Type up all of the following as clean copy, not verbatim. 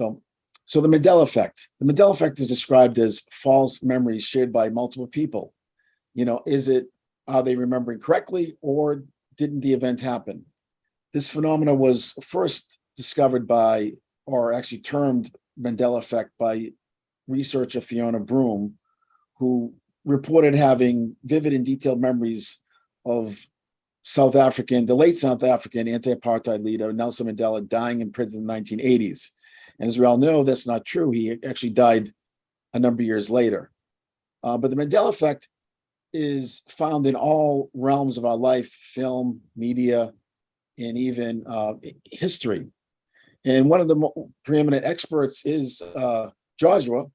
So, so the Mandela effect. The Mandela effect is described as false memories shared by multiple people. Is it, are they remembering correctly, or didn't the event happen? This phenomena was first discovered by, or actually termed Mandela effect by researcher Fiona Broome, who reported having vivid and detailed memories of the late South African anti-apartheid leader Nelson Mandela dying in prison in the 1980s. And as we all know, that's not true. He actually died a number of years later. But the Mandela effect is found in all realms of our life: film, media, and even history. And one of the preeminent experts is Joshua,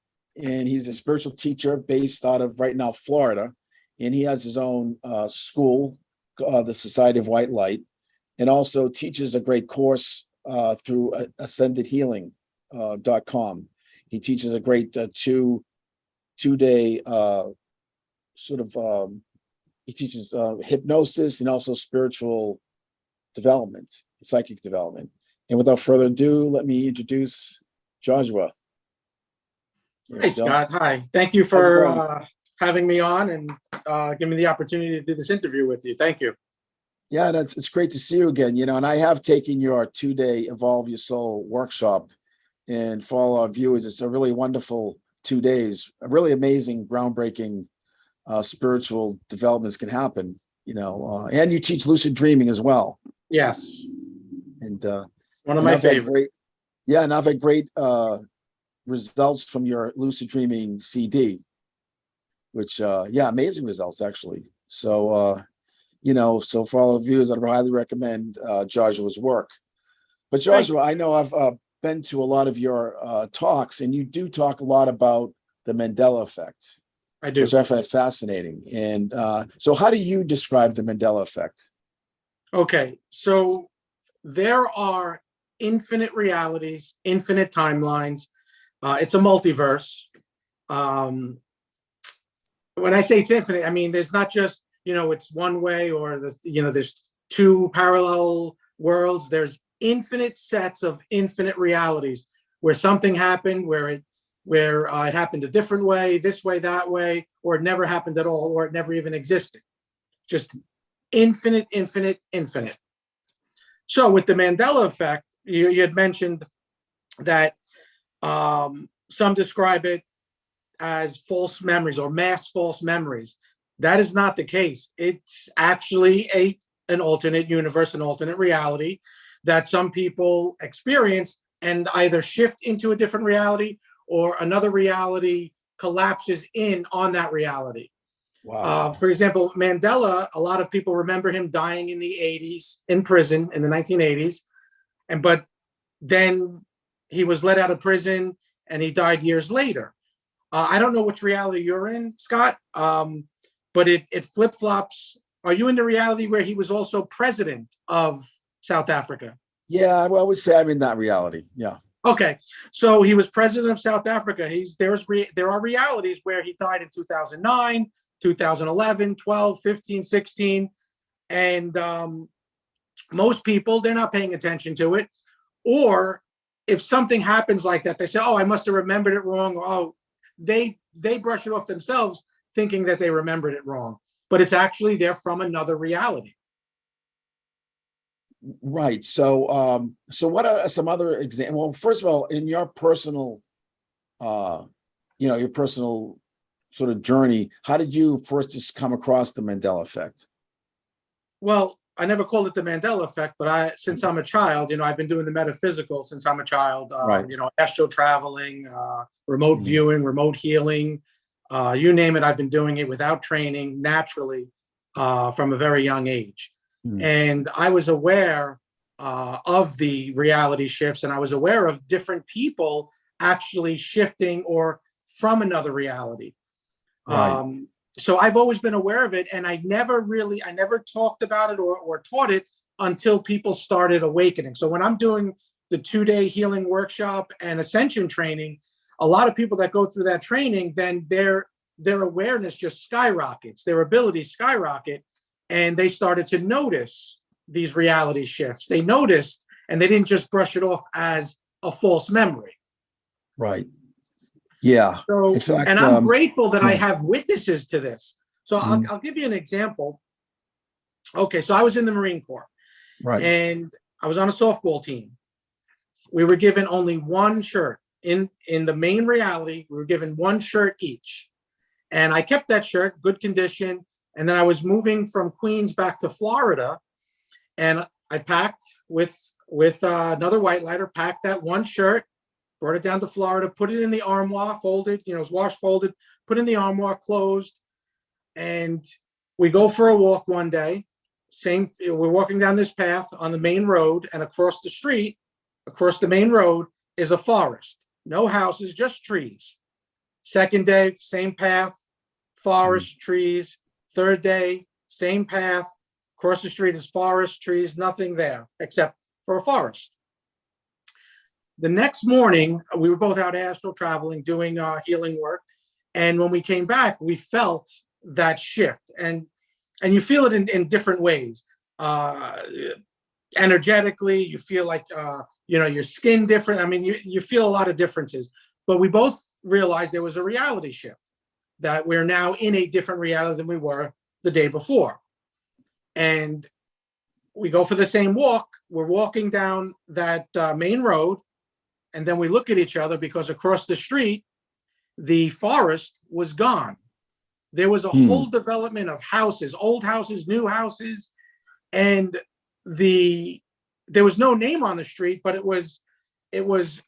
and he's a spiritual teacher based out of, right now, Florida. And he has his own school, the Society of White Light, and also teaches a great course through ascendedhealing.com. He teaches a great two-day he teaches hypnosis and also spiritual development, psychic development. And without further ado, let me introduce Joshua. Hi, Scott. Hi. Thank you for having me on and giving me the opportunity to do this interview with you. Thank you. Yeah, it's great to see you again. And I have taken your 2-day Evolve Your Soul workshop, and for all our viewers, it's a really wonderful 2 days, a really amazing, groundbreaking spiritual developments can happen, and you teach lucid dreaming as well. Yes. And one of my favorites. And I've had great results from your lucid dreaming CD, which amazing results actually. So so for all the viewers, I'd highly recommend Joshua's work. But Joshua, I know I've been to a lot of your talks, and you do talk a lot about the Mandela effect. I do. Which I find fascinating. And so how do you describe the Mandela effect? Okay, so there are infinite realities, infinite timelines. It's a multiverse. When I say it's infinite, I mean there's not just, it's one way, or there's two parallel worlds. There's infinite sets of infinite realities where something happened, where it happened a different way, this way, that way, or it never happened at all, or it never even existed. Just infinite, infinite, infinite. So with the Mandela effect, you had mentioned that some describe it as false memories or mass false memories. That is not the case. It's actually an alternate universe, an alternate reality that some people experience and either shift into a different reality, or another reality collapses in on that reality. Wow. For example, Mandela, a lot of people remember him dying in the 80s in prison in the 1980s. But then he was let out of prison and he died years later. I don't know which reality you're in, Scott, but it flip-flops. Are you in the reality where he was also president of South Africa? Yeah, I would say I'm in that reality. Yeah. Okay, so he was president of South Africa. There are realities where he died in 2009, 2011, 12, 15, 16. And most people, they're not paying attention to it. Or if something happens like that, they say, oh, I must have remembered it wrong. Oh, they brush it off themselves thinking that they remembered it wrong. But it's actually they're from another reality. Right. So what are some other examples? Well, first of all, in your personal, your personal sort of journey, how did you first just come across the Mandela effect? Well, I never called it the Mandela effect, but since I'm a child, I've been doing the metaphysical since I'm a child. Right. Astral traveling, remote viewing, remote healing, you name it. I've been doing it without training, naturally, from a very young age. And I was aware of the reality shifts, and I was aware of different people actually shifting or from another reality. Right. So I've always been aware of it, and I never talked about it or taught it until people started awakening. So when I'm doing the 2-day healing workshop and ascension training, a lot of people that go through that training, then their awareness just skyrockets, their abilities skyrocket. And they started to notice these reality shifts. They noticed, and they didn't just brush it off as a false memory. Right. Yeah. So, In fact, and I'm grateful that I yeah. have witnesses to this. So Mhm. I'll give you an example. Okay, so I was in the Marine Corps Right. and I was on a softball team. We were given only one shirt. In the main reality, we were given one shirt each. And I kept that shirt, good condition. And then I was moving from Queens back to Florida, and I packed with another white lighter, packed that one shirt, brought it down to Florida, put it in the armoire, folded, it was wash folded, put in the armoire, closed, and we go for a walk one day. We're walking down this path on the main road, and across the street, across the main road, is a forest. No houses, just trees. Second day, same path, forest, trees. Third day, same path. Across the street is forest, trees, nothing there except for a forest. The next morning, we were both out astral traveling, doing healing work. And when we came back, we felt that shift. And you feel it in different ways. Energetically, you feel like, your skin different. I mean, you feel a lot of differences. But we both realized there was a reality shift, that we're now in a different reality than we were the day before. And we go for the same walk. We're walking down that main road, and then we look at each other because across the street, the forest was gone. There was a whole development of houses, old houses, new houses, and there was no name on the street, but it was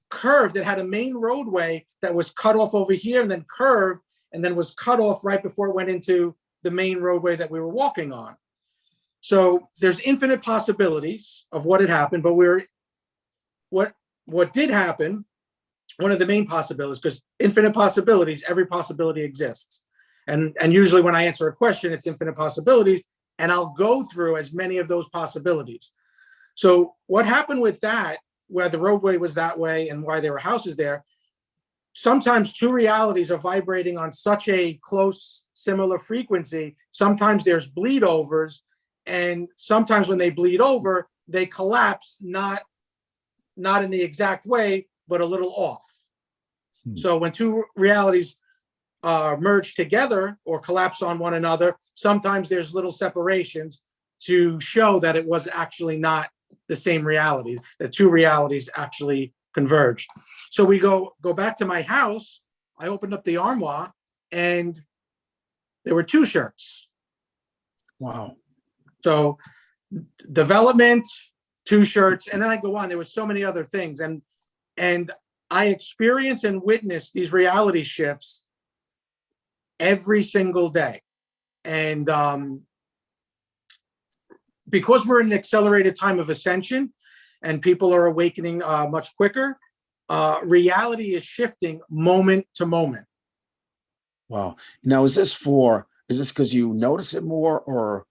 curved. It had a main roadway that was cut off over here and then curved and then was cut off right before it went into the main roadway that we were walking on. So there's infinite possibilities of what had happened, but what did happen, one of the main possibilities, because infinite possibilities, every possibility exists. And usually when I answer a question, it's infinite possibilities, and I'll go through as many of those possibilities. So what happened with that, where the roadway was that way and why there were houses there, sometimes two realities are vibrating on such a close, similar frequency. Sometimes there's bleed overs, and sometimes when they bleed over, they collapse, not in the exact way, but a little off. So when two realities merge together or collapse on one another, sometimes there's little separations to show that it was actually not the same reality. The two realities actually converged. So we go back to my house. I opened up the armoire, and there were two shirts. Wow. So development, two shirts, and then I go on. There were so many other things, and I experience and witness these reality shifts every single day. And because we're in an accelerated time of ascension and people are awakening much quicker, reality is shifting moment to moment. Wow. Now, is this because you notice it more, or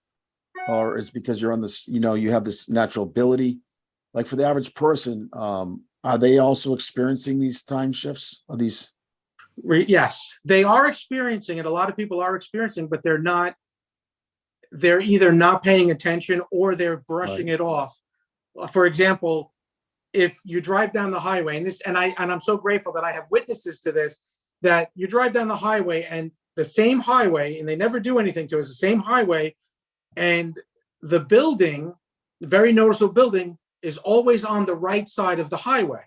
is because you're on this, you have this natural ability? Like for the average person, are they also experiencing these time shifts? Are these? Yes, they are experiencing it. A lot of people are experiencing, but they're either not paying attention or they're brushing it off. For example, if you drive down the highway, and I'm so grateful that I have witnesses to this, that you drive down the highway and the same highway, and they never do anything to us, the same highway, and the building, the very noticeable building, is always on the right side of the highway.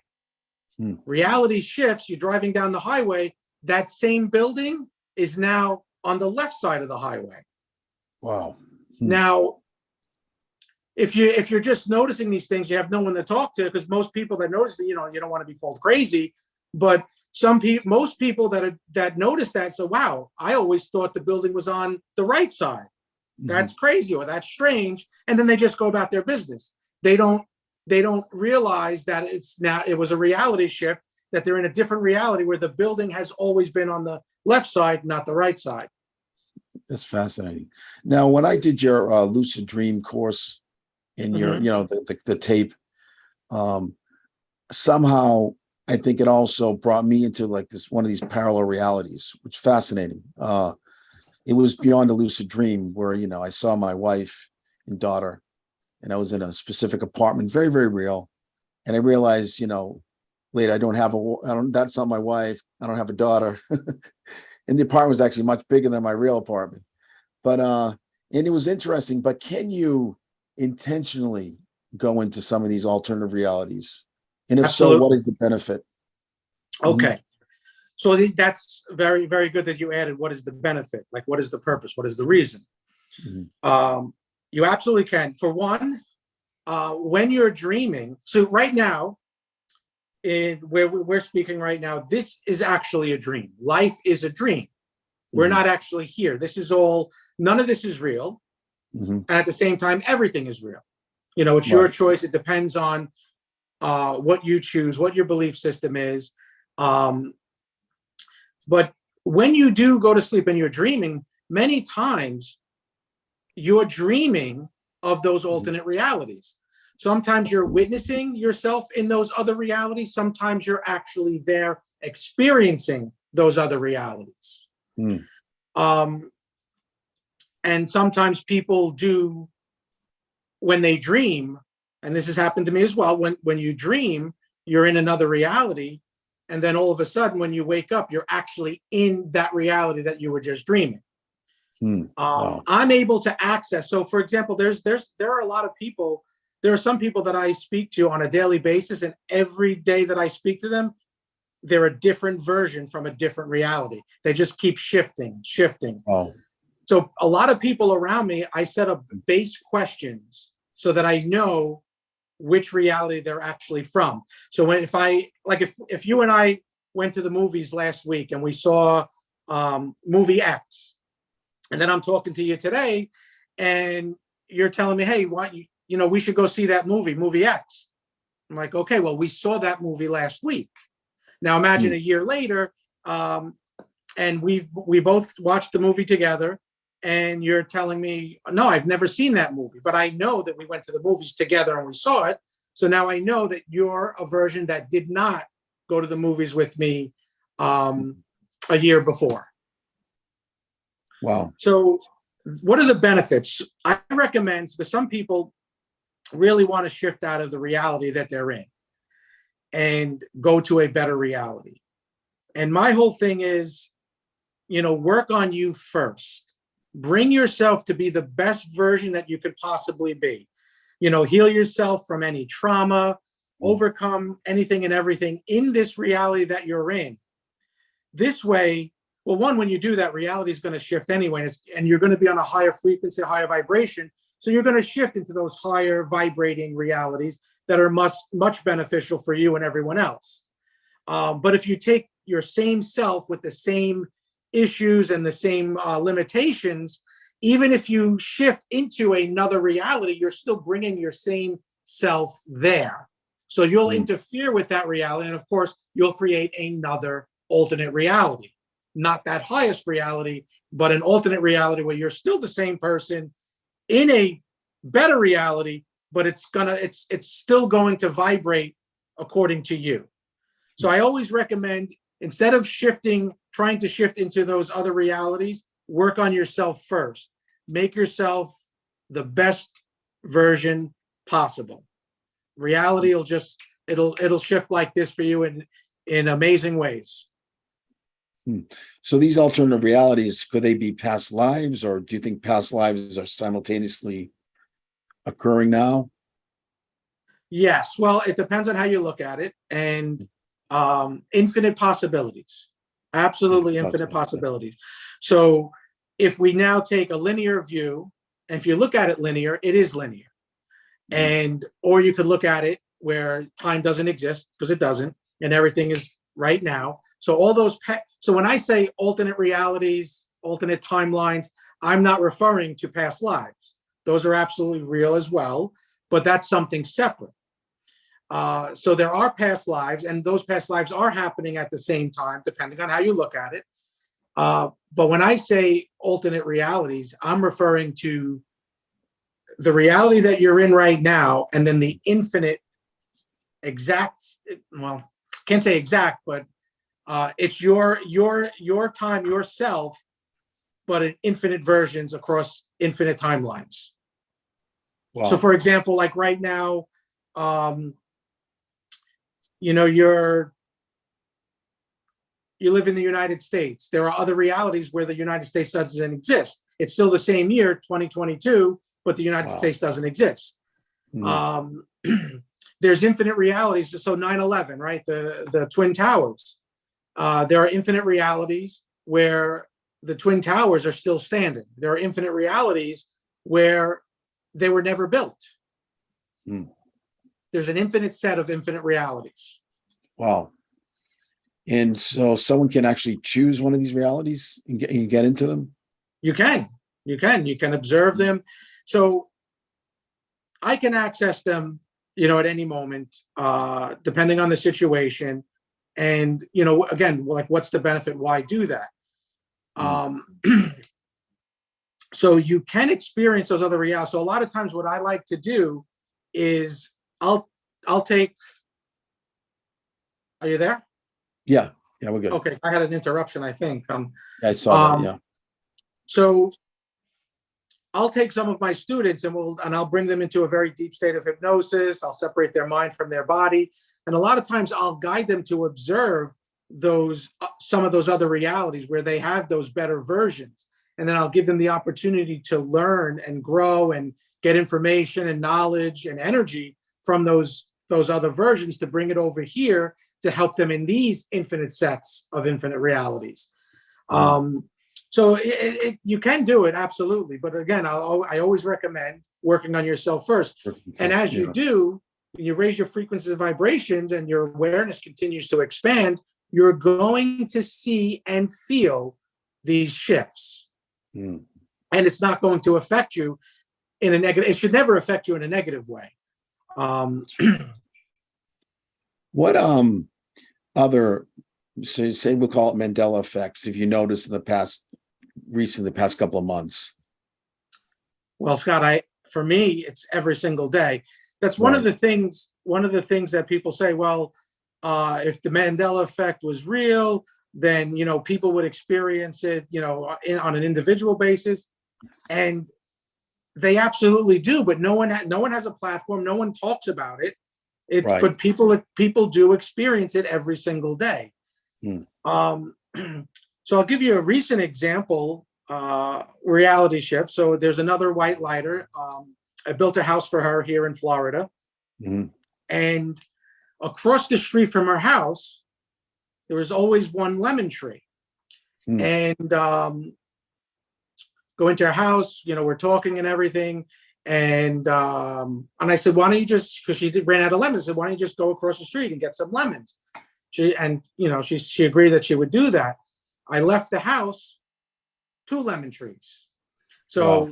Reality shifts, you're driving down the highway, that same building is now on the left side of the highway. Wow. Now, if you're just noticing these things, you have no one to talk to, because most people that notice it, you don't want to be called crazy, but most people that notice that say, wow, I always thought the building was on the right side. That's crazy, or that's strange. And then they just go about their business. They don't realize that it was a reality shift, that they're in a different reality where the building has always been on the left side, not the right side. That's fascinating. Now, when I did your lucid dream course in your, the tape, somehow I think it also brought me into like one of these parallel realities, which is fascinating. It was beyond a lucid dream where, I saw my wife and daughter, and I was in a specific apartment, very, very real. And I realized, late. I don't have a, I don't, that's not my wife. I don't have a daughter. And the apartment was actually much bigger than my real apartment. But, and it was interesting, but can you intentionally go into some of these alternative realities? And if so, what Absolutely. is the benefit? Okay. So that's very, very good that you added what is the benefit? Like, what is the purpose? What is the reason? Mhm. You absolutely can. For one, when you're dreaming, so right now, in where we're speaking right now, this is actually a dream. Life is a dream. We're Mhm. not actually here. This is all, none of this is real. Mhm. And at the same time, everything is real. You know, it's your Right. choice. It depends on what you choose, what your belief system is. Um, but when you do go to sleep and you're dreaming, many times you're dreaming of those Mhm. alternate realities. Sometimes you're witnessing yourself in those other realities. Sometimes you're actually there experiencing those other realities. Mm. Um, and sometimes people do, when they dream, and this has happened to me as well, when you dream, you're in another reality. And then all of a sudden, when you wake up, you're actually in that reality that you were just dreaming. Mm. Wow. I'm able to access. So, for example, there are a lot of people. There are some people that I speak to on a daily basis, and every day that I speak to them, they're a different version from a different reality. They just keep shifting, shifting. Wow. So, a lot of people around me, I set up base questions so that I know which reality they're actually from. So, when if I like if you and I went to the movies last week and we saw movie X, and then I'm talking to you today, and you're telling me, hey, why you know we should go see that movie X. I'm like, okay, well, we saw that movie last week. Now imagine Mm. a year later, and we both watched the movie together, and you're telling me, no, I've never seen that movie, but I know that we went to the movies together and we saw it. So now I know that you're a version that did not go to the movies with me a year before. Wow. So, what are the benefits? I recommend, because some people really want to shift out of the reality that they're in and go to a better reality. And my whole thing is, you know, work on you first. Bring yourself to be the best version that you could possibly be. You know, heal yourself from any trauma, Mm. overcome anything and everything in this reality that you're in. This way, well, one, when you do that, reality is going to shift anyway, and you're going to be on a higher frequency, higher vibration. So you're going to shift into those higher vibrating realities that are much beneficial for you and everyone else. But if you take your same self with the same issues and the same limitations, even if you shift into another reality, you're still bringing your same self there. So you'll Mm. interfere with that reality. And of course, you'll create another alternate reality, not that highest reality, but an alternate reality where you're still the same person in a better reality, but it's still going to vibrate according to you. So I always recommend, instead of trying to shift into those other realities, work on yourself first. Make yourself the best version possible. Reality will just it'll shift like this for you in amazing ways. Hmm. So these alternative realities, could they be past lives, or do you think past lives are simultaneously occurring now? Yes, well, it depends on how you look at it, and infinite possibilities, absolutely infinite possibilities. So if we now take a linear view, and if you look at it linear, it is linear. Mhm. And or you could look at it where time doesn't exist, because it doesn't, and everything is right now. So all those so when I say alternate realities, alternate timelines, I'm not referring to past lives. Those are absolutely real as well, but that's something separate. So there are past lives, and those past lives are happening at the same time, depending on how you look at it. But when I say alternate realities, I'm referring to the reality that you're in right now, and then the infinite exact. Well, can't say exact, but it's your time, yourself, but in infinite versions across infinite timelines. So, Wow. for example, like right now, um, you know, you live in the United States. There are other realities where the United States doesn't exist. It's still the same year, 2022, but the United Wow. States doesn't exist. Mm. There's infinite realities. So 9/11, right? The Twin Towers. There are infinite realities where the Twin Towers are still standing. There are infinite realities where they were never built. Mm. There's an infinite set of infinite realities. Wow. And so someone can actually choose one of these realities and get into them? You can observe them. So I can access them, you know, at any moment, depending on the situation. And, you know, again, like, what's the benefit? Why do that? So you can experience those other realities. So a lot of times what I like to do is I'll take, are you there? Yeah. Yeah, we're good. Okay. I had an interruption, I think. I saw that. Yeah. So I'll take some of my students and I'll bring them into a very deep state of hypnosis. I'll separate their mind from their body. And a lot of times I'll guide them to observe those, some of those other realities where they have those better versions. And then I'll give them the opportunity to learn and grow and get information and knowledge and energy from those other versions to bring it over here to help them in these infinite sets of infinite realities. So you can do it, absolutely. But again, I always recommend working on yourself first. And as you do, you raise your frequencies and vibrations and your awareness continues to expand, you're going to see and feel these shifts. And it's not going to affect you in a negative, it should never affect you in a negative way. What other, say we'll call it Mandela effects, if you notice in the past couple of months? Well, Scott, for me, it's every single day. That's one of the things that people say, well, if the Mandela effect was real, then, you know, people would experience it, you know, on an individual basis. And they absolutely do, but no one has a platform. No one talks about it. But people do experience it every single day. So I'll give you a recent example, reality shift. So there's another white lighter. I built a house for her here in Florida. And across the street from her house, there was always one lemon tree. And go into her house, you know, we're talking and everything. And I said, why don't you just, because ran out of lemons, I said, why don't you just go across the street and get some lemons? She agreed that she would do that. I left the house, 2 lemon trees. So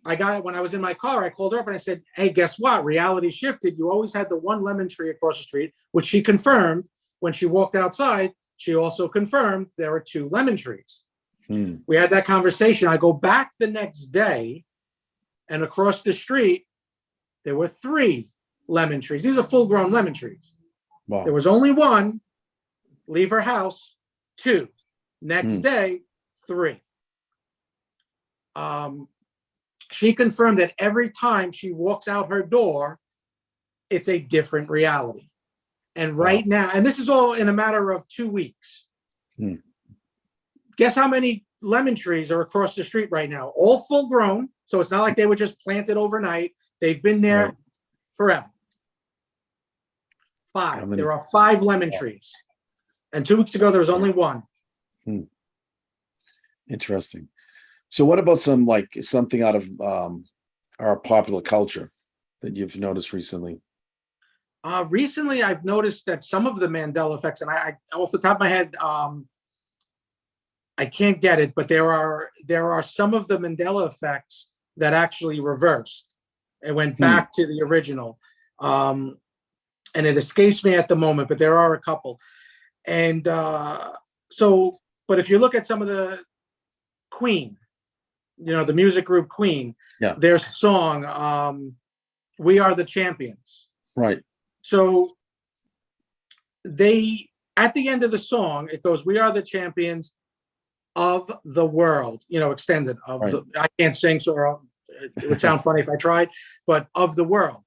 I got it when I was in my car. I called her up and I said, hey, guess what? Reality shifted. You always had the one lemon tree across the street, which she confirmed when she walked outside. She also confirmed there are 2 lemon trees. We had that conversation. I go back the next day, and across the street, there were 3 lemon trees. These are full-grown lemon trees. There was only 1. Leave her house, 2. Next day, 3. She confirmed that every time she walks out her door, it's a different reality. And right now, and this is all in a matter of 2 weeks. Guess how many lemon trees are across the street right now? All full grown. So it's not like they were just planted overnight. They've been there forever. 5. There are 5 lemon trees. And 2 weeks ago, there was only 1. Interesting. So what about something out of our popular culture that you've noticed recently? Recently, I've noticed that some of the Mandela effects, and I off the top of my head, I can't get it, but there are some of the Mandela effects that actually reversed. It went back to the original. And it escapes me at the moment, but there are a couple. And but if you look at some of the Queen, you know, the music group Queen, their song, We Are the Champions. Right. So at the end of the song, it goes, we are the champions of the world, you know, extended of I can't sing, so it would sound funny if I tried, but of the world.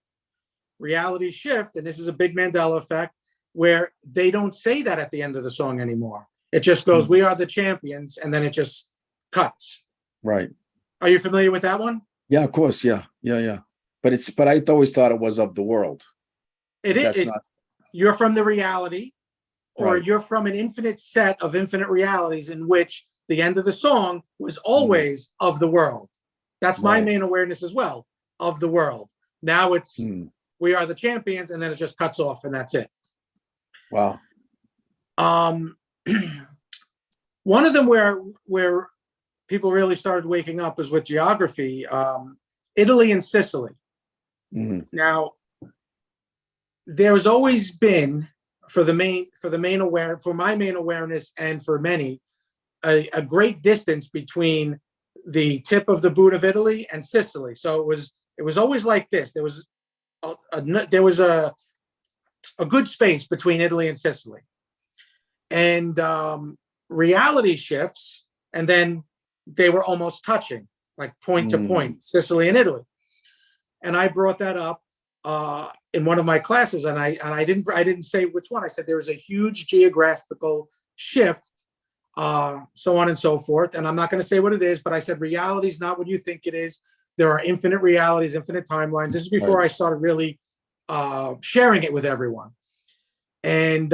Reality shift, and this is a big Mandela effect. where they don't say that at the end of the song anymore. It just goes, "We are the champions," and then it just cuts. Right. Are you familiar with that one? Yeah, of course. Yeah. Yeah. Yeah. But I always thought it was of the world. It is. That's not You're from the reality, or right. you're from an infinite set of infinite realities in which the end of the song was always of the world. That's my Right. main awareness as well, of the world. Now it's Hmm. "We are the champions," and then it just cuts off, and that's it. Wow. Um, one of them where people really started waking up is with geography, Italy and Sicily. Mhm. Now, there's always been for my main awareness and for many a great distance between the tip of the boot of Italy and Sicily. So it was always like this. There was a good space between Italy and Sicily, and reality shifts, and then they were almost touching, like point to Mm. point, Sicily and Italy. And I brought that up in one of my classes, and I didn't say which one. I said there was a huge geographical shift, so on and so forth. And I'm not going to say what it is, but I said reality is not what you think it is. There are infinite realities, infinite timelines. This is before Right. I started really sharing it with everyone. And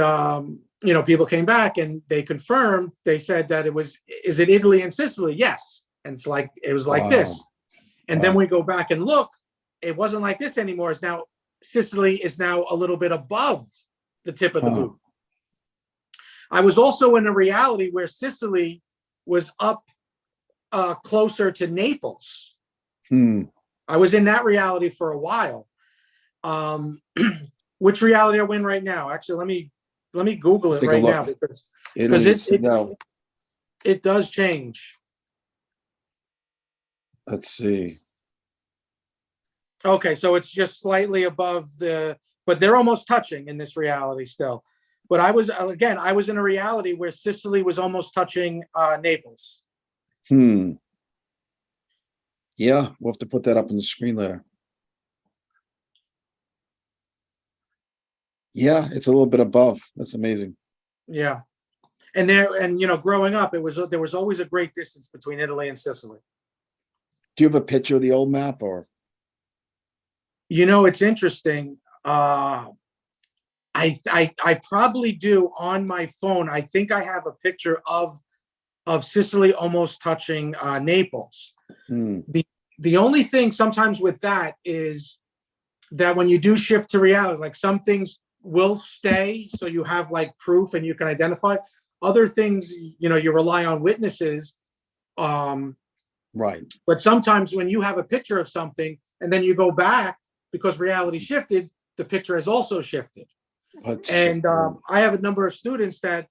people came back and they confirmed. They said that is it Italy and Sicily? Yes. And it was like Wow. this. And then Wow. we go back and look, it wasn't like this anymore. It's now Sicily is now a little bit above the tip of the boot. I was also in a reality where Sicily was up closer to Naples. Hmm. I was in that reality for a while. Which reality are we in right now? Actually, let me Google it Take a right look. now because No, it does change. let's see. Okay, so it's just slightly above but they're almost touching in this reality still. But I was in a reality where Sicily was almost touching Naples. Hmm. Yeah, we'll have to put that up on the screen later. Yeah, it's a little bit above. That's amazing. Yeah, and growing up, there was always a great distance between Italy and Sicily. Do you have a picture of the old map or? It's interesting. I probably do on my phone. I think I have a picture of Sicily almost touching Naples. Hmm. The only thing sometimes with that is that when you do shift to reality, like some things will stay, so you have like proof and you can identify. Other things, you rely on witnesses. Right. But sometimes when you have a picture of something and then you go back because reality shifted, the picture has also shifted. And I have a number of students that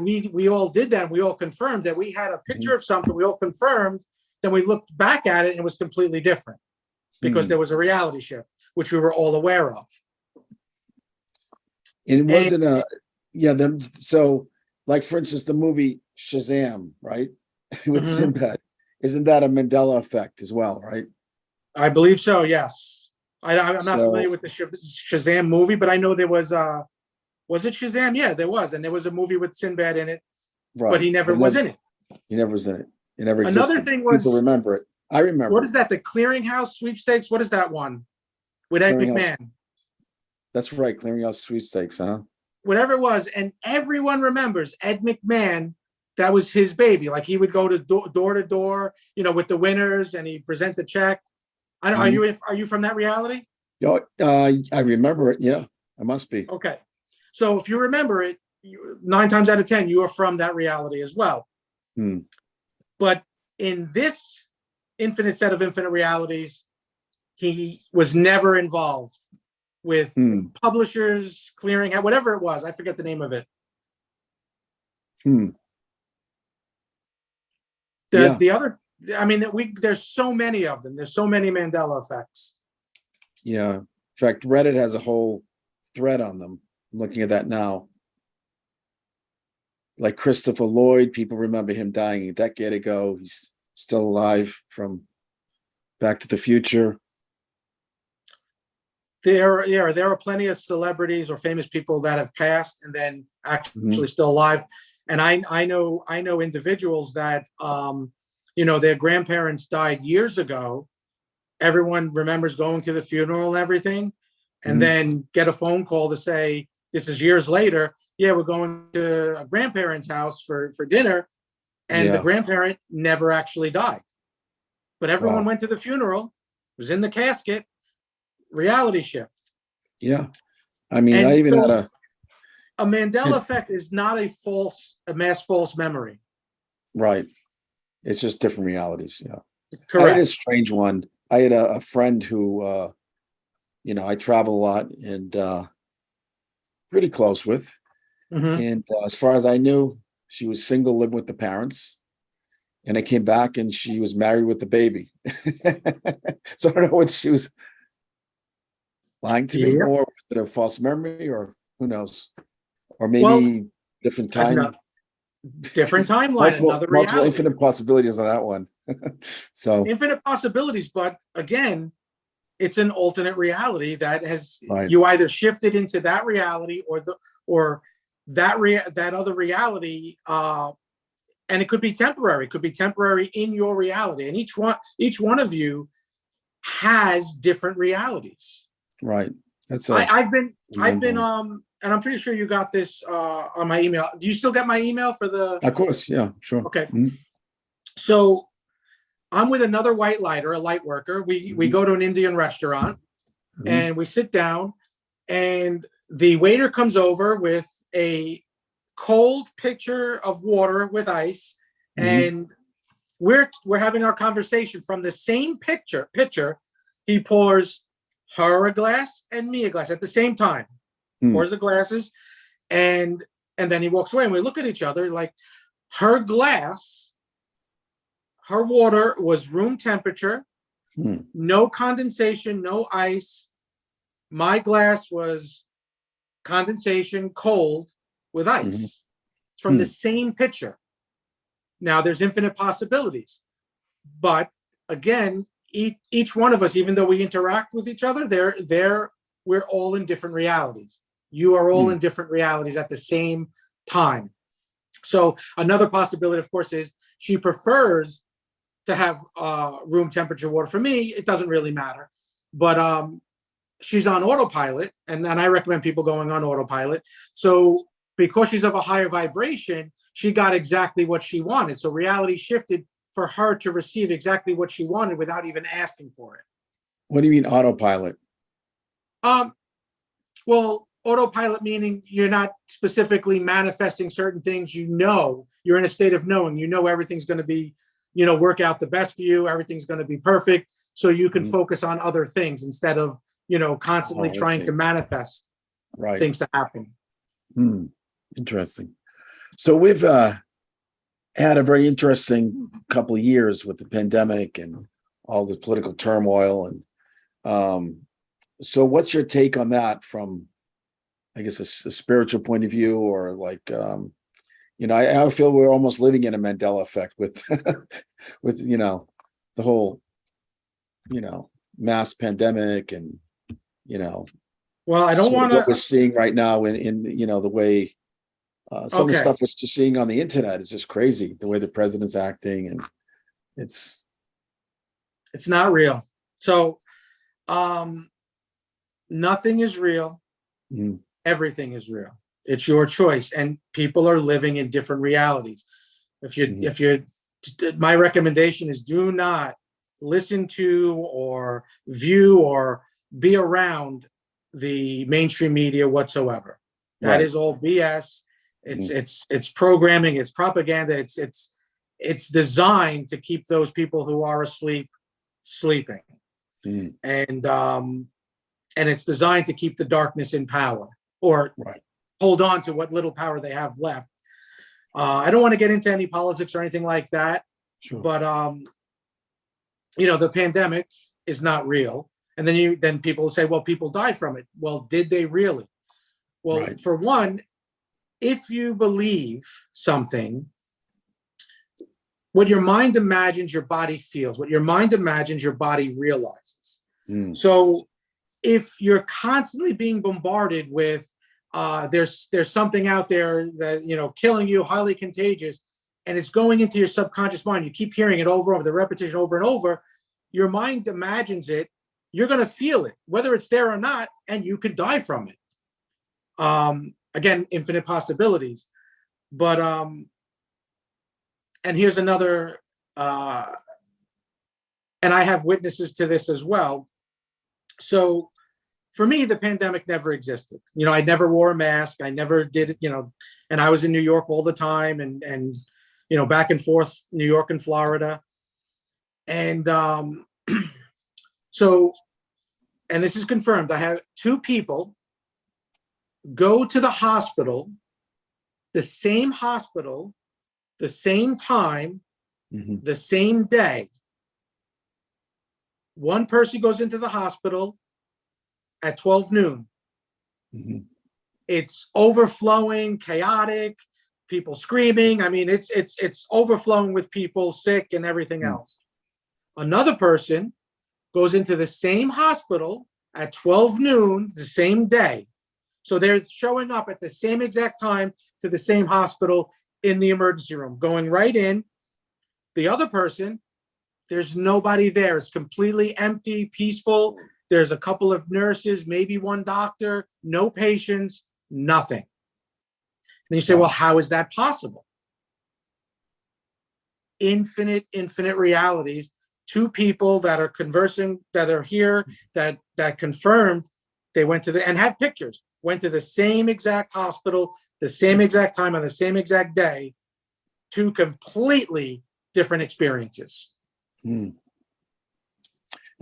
we all did that. We all confirmed that we had a picture of something. We all confirmed. Then we looked back at it and it was completely different because there was a reality shift, which we were all aware of. It wasn't so like for instance, the movie Shazam, right? With Sinbad. Isn't that a Mandela effect as well, right? I believe so, yes. I'm not familiar with the Shazam movie, but I know there was it Shazam? Yeah, there was. And there was a movie with Sinbad in it, Right. But he never was in it. He never was in it. It never existed. Another thing was, people remember it. I remember. What is that? The Clearinghouse Sweepstakes? What is that one? With Ed McMahon. That's right. Clearinghouse Sweepstakes, huh? Whatever it was. And everyone remembers Ed McMahon. That was his baby. Like he would go to door to door, with the winners, and he'd present the check. I don't. Are you from that reality? Yeah, I remember it. Yeah, I must be. Okay, so if you remember it, 9 times out of 10, you are from that reality as well. But in this infinite set of infinite realities, he was never involved with publishers, clearing, whatever it was. I forget the name of it. The other, there's so many of them. There's so many Mandela effects. Yeah. In fact, Reddit has a whole thread on them. I'm looking at that now. Like Christopher Lloyd, people remember him dying a decade ago. He's still alive from Back to the Future. there are plenty of celebrities or famous people that have passed and then actually still alive. And I know individuals that, their grandparents died years ago. Everyone remembers going to the funeral and everything, and then get a phone call to say, this is years later. Yeah, we're going to a grandparent's house for dinner. And the grandparent never actually died. But everyone went to the funeral, was in the casket, reality shift. Yeah. I mean, And I even so had a Mandela effect is not a mass false memory. right. It's just different realities. Yeah. I had Correct. a strange one. I had a friend who, I travel a lot and pretty close with. And as far as I knew, she was single, living with the parents. And I came back and she was married with the baby. So I don't know what she was lying to me, or was it a false memory, or who knows? Or maybe different time. Different timeline, another reality. Multiple infinite possibilities on that one. So infinite possibilities, but again, it's an alternate reality that has right. You either shifted into that reality or that other reality, and it could be temporary. It could be temporary in your reality, and each one of you has different realities. Right. I've been and I'm pretty sure you got this on my email. Do you still get my email for the? Of course, yeah, sure. Okay. So I'm with another white lighter, a light worker. We go to an Indian restaurant and we sit down, and the waiter comes over with a cold pitcher of water with ice, and we're having our conversation from the same pitcher. He pours her a glass and me a glass at the same time. Pours the glasses, and then he walks away, and we look at each other like, her water was room temperature, no condensation, no ice. My glass was condensation, cold with ice. It's from the same pitcher. Now there's infinite possibilities, but again, each one of us, even though we interact with each other, we're all in different realities. You are all in different realities at the same time. So another possibility, of course, is she prefers to have room temperature water. For me, it doesn't really matter, but she's on autopilot, and I recommend people going on autopilot. So because she's of a higher vibration, she got exactly what she wanted. So reality shifted for her to receive exactly what she wanted without even asking for it. What do you mean autopilot? Well, autopilot meaning you're not specifically manifesting certain things. You're in a state of knowing. Everything's going to be, work out the best for you. Everything's going to be perfect. So you can focus on other things instead of, constantly trying to manifest things to happen. Interesting. So we've had a very interesting couple of years with the pandemic and all the political turmoil. And so what's your take on that from, I guess, a spiritual point of view, or like, I feel we're almost living in a Mandela effect with, with, the whole, mass pandemic and, well, I don't want to, what we're seeing right now in the way some of the stuff we're just seeing on the internet is just crazy, the way the president's acting, and it's not real. So, nothing is real. Everything is real. It's your choice, and people are living in different realities. My recommendation is do not listen to or view or be around the mainstream media whatsoever. That is all BS. It's programming. It's propaganda. It's designed to keep those people who are asleep sleeping, and it's designed to keep the darkness in power, or hold on to what little power they have left. I don't want to get into any politics or anything like that, but the pandemic is not real. And then people will say, well, people died from it. Well, did they really? Well, for one, if you believe something, what your mind imagines, your body feels. What your mind imagines, your body realizes. So if you're constantly being bombarded with there's something out there that, you know, killing you, highly contagious, and it's going into your subconscious mind, you keep hearing it over and over, the repetition over and over, your mind imagines it, you're going to feel it, whether it's there or not, and you could die from it. Again, infinite possibilities. But and here's another, and I have witnesses to this as well. So for me, the pandemic never existed. You know, I never wore a mask. I never did it, you know, and I was in New York all the time, and you know, back and forth, New York and Florida. And so, and this is confirmed, I have 2 people go to the hospital, the same hospital, the same time, the same day. One person goes into the hospital at 12 noon. It's overflowing, chaotic, people screaming. I mean, it's overflowing with people sick and everything else. Another person goes into the same hospital at 12 noon, the same day. So they're showing up at the same exact time to the same hospital in the emergency room, going right in. The other person, there's nobody there. It's completely empty, peaceful. There's a couple of nurses, maybe one doctor, no patients, nothing. And you say, well, how is that possible? Infinite realities. 2 people that are conversing, that are here, that confirmed they went to and have pictures, went to the same exact hospital, the same exact time on the same exact day, 2 completely different experiences. And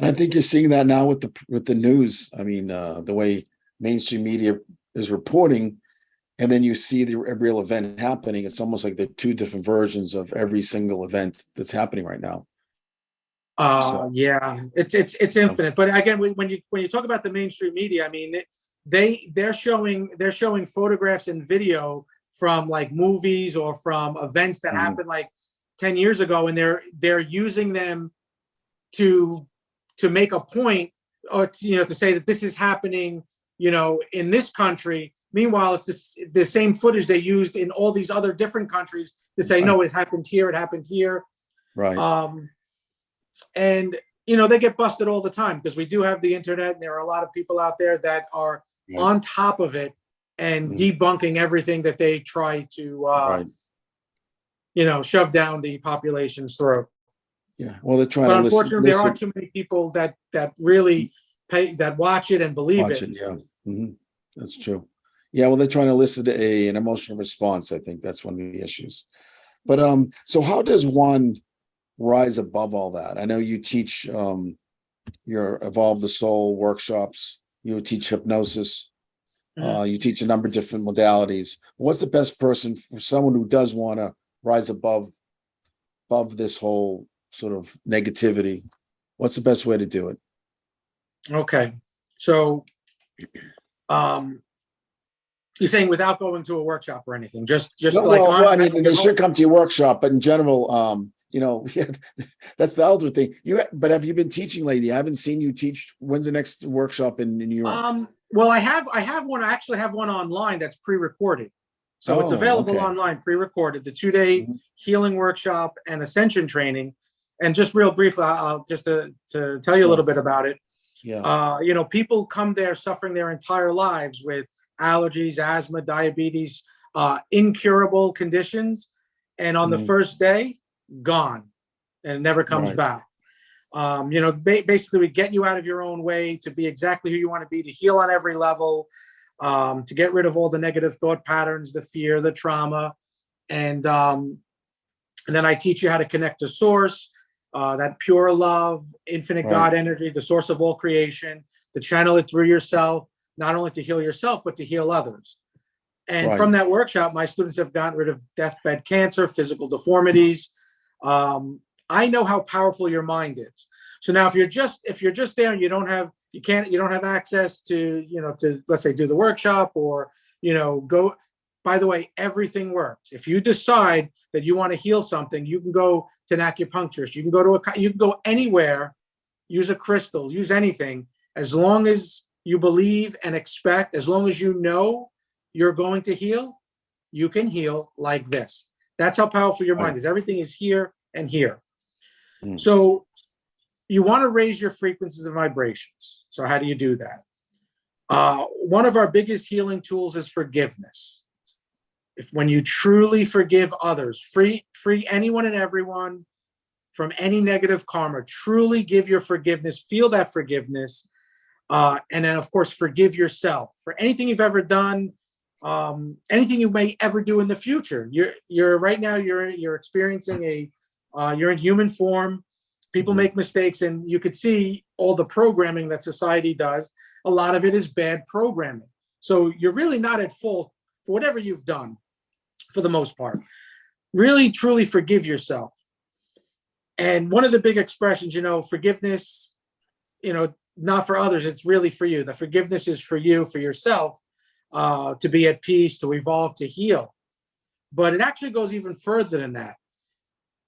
I think you're seeing that now with the news. I mean, the way mainstream media is reporting, and then you see the real event happening. It's almost like the 2 different versions of every single event that's happening right now. Yeah, it's infinite. But again, when you talk about the mainstream media, I mean, they're showing photographs and video from like movies or from events that happened like 10 years ago, and they're using them to make a point, or to say that this is happening, you know, in this country. Meanwhile, it's the same footage they used in all these other different countries to say, no, it happened here, it happened here. Right. And, you know, they get busted all the time because we do have the internet, and there are a lot of people out there that are on top of it and debunking everything that they try to, you know, shove down the population's throat. Yeah. Well, they're trying but to unfortunately, there are too many people that really that watch it and believe it. Yeah. That's true. Yeah. Well, they're trying to elicit an emotional response. I think that's one of the issues. But so how does one rise above all that? I know you teach your Evolve the Soul workshops. You teach hypnosis. You teach a number of different modalities. What's the best person for someone who does want to rise above this whole sort of negativity? What's the best way to do it? Okay. So you're saying without going to a workshop or anything, just I mean, they should come to your workshop, but in general, you know, that's the elder thing. But have you been teaching lately? I haven't seen you teach. When's the next workshop in New York? Well, I have one. I actually have one online that's pre-recorded. So it's available online, pre-recorded, the 2-day healing workshop and ascension training. And just real briefly, I'll just to tell you a little bit about it. Yeah. You know, people come there suffering their entire lives with allergies, asthma, diabetes, incurable conditions. And on the first day, gone, and it never comes back. You know, basically we get you out of your own way to be exactly who you want to be, to heal on every level, to get rid of all the negative thought patterns, the fear, the trauma. And then I teach you how to connect to source, that pure love, infinite God energy, the source of all creation, to channel it through yourself, not only to heal yourself, but to heal others. And from that workshop, my students have gotten rid of deathbed cancer, physical deformities. I know how powerful your mind is. So now if you're just there and you don't have access to, you know, to, let's say, do the workshop or, you know, go, by the way, everything works. If you decide that you want to heal something, you can go to an acupuncturist, you can go anywhere, use a crystal, use anything, as long as you believe and expect, as long as you know you're going to heal, you can heal like this. That's how powerful your mind is. Everything is here and here. Mm. So you want to raise your frequencies and vibrations. So how do you do that? One of our biggest healing tools is forgiveness. When you truly forgive others, free anyone and everyone from any negative karma, truly give your forgiveness, feel that forgiveness, and then of course forgive yourself for anything you've ever done, anything you may ever do in the future. You're right now you're experiencing you're in human form. People make mistakes, and you could see all the programming that society does. A lot of it is bad programming. So you're really not at fault for whatever you've done, for the most part. Really, truly forgive yourself. And one of the big expressions, forgiveness, not for others, it's really for you. The forgiveness is for you, for yourself, to be at peace, to evolve, to heal. But it actually goes even further than that.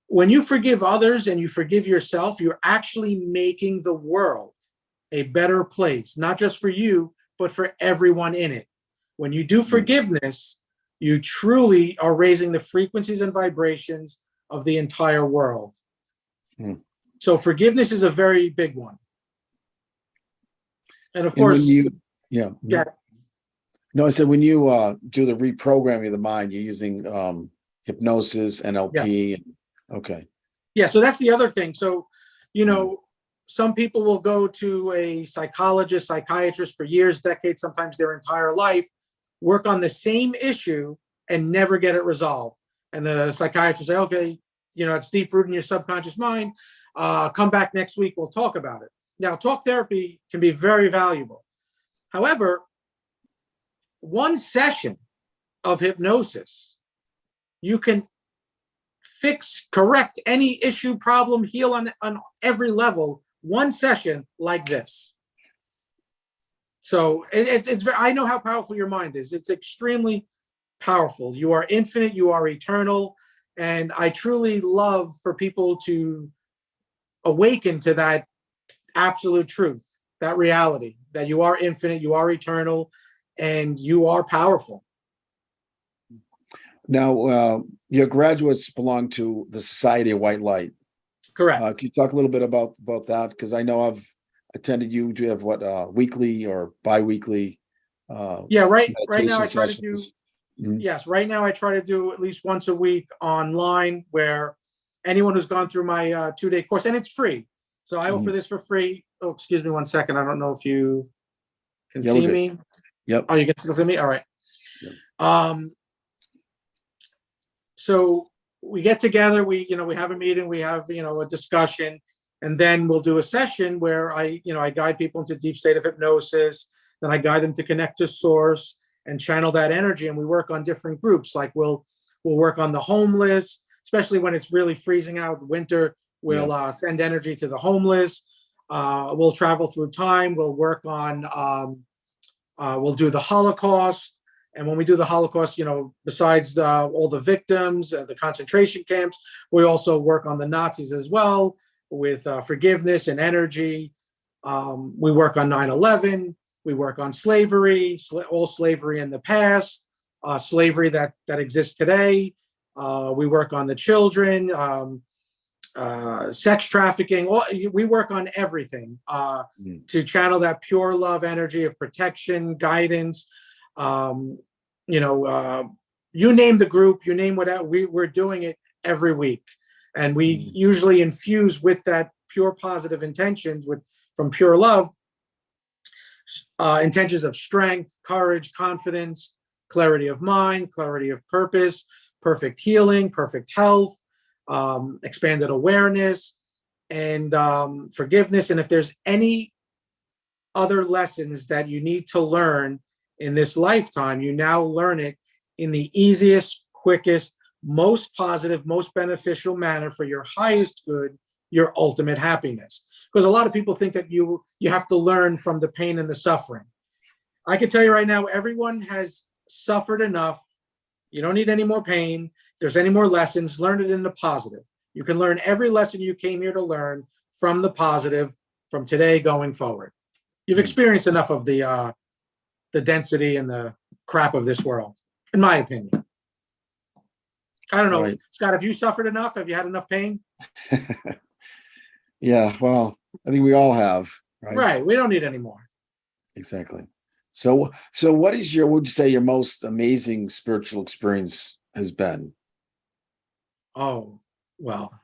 When you forgive others and you forgive yourself, you're actually making the world a better place, not just for you, but for everyone in it. When you do forgiveness, you truly are raising the frequencies and vibrations of the entire world. So forgiveness is a very big one. And of course, yeah. No, I said when you do the reprogramming of the mind, you're using hypnosis, NLP. Yeah. Okay. Yeah, so that's the other thing. So, some people will go to a psychologist, psychiatrist for years, decades, sometimes their entire life, work on the same issue and never get it resolved. And the psychiatrist say, okay, it's deep rooted in your subconscious mind. Come back next week, we'll talk about it. Now, talk therapy can be very valuable. However, one session of hypnosis, you can correct any issue, problem, heal on every level, one session like this. So I know how powerful your mind is. It's extremely powerful. You are infinite, you are eternal. And I truly love for people to awaken to that absolute truth, that reality, that you are infinite, you are eternal, and you are powerful. Now, your graduates belong to the Society of White Light. Correct. Can you talk a little bit about that? Because I know I've attended you. Do you have weekly or bi-weekly? Yeah, right now I try to do. Mm-hmm. Yes, right now I try to do at least once a week online, where anyone who's gone through my 2-day course, and it's free. So I offer this for free. Oh, excuse me 1 second. I don't know if you can see me. Yep. Oh, you can still see me? All right. Yep. So we get together, we have a meeting, we have, a discussion, and then we'll do a session where I guide people into deep state of hypnosis. Then I guide them to connect to source and channel that energy. And we work on different groups. Like we'll work on the homeless, especially when it's really freezing out winter. We'll send energy to the homeless. We'll travel through time. We'll work on, we'll do the Holocaust. And when we do the Holocaust, besides all the victims, the concentration camps, we also work on the Nazis as well with forgiveness and energy. We work on 9/11. We work on slavery, all slavery in the past, slavery that exists today. We work on the children, sex trafficking. We work on everything to channel that pure love energy of protection, guidance. You name the group, you name whatever, we're doing it every week. And we usually infuse with that pure positive intentions from pure love, intentions of strength, courage, confidence, clarity of mind, clarity of purpose, perfect healing, perfect health, expanded awareness, and forgiveness. And if there's any other lessons that you need to learn in this lifetime, you now learn it in the easiest, quickest, most positive, most beneficial manner for your highest good, your ultimate happiness. Because a lot of people think that you have to learn from the pain and the suffering. I can tell you right now, everyone has suffered enough. You don't need any more pain. If there's any more lessons, learn it in the positive. You can learn every lesson you came here to learn from the positive from today going forward. You've experienced enough of the density and the crap of this world, in my opinion. I don't know, Right. Scott, have you suffered enough? Have you had enough pain? Yeah, well, I think we all have, right? Right. We don't need any more. Exactly. So what is your, would you say your most amazing spiritual experience has been? Oh, well,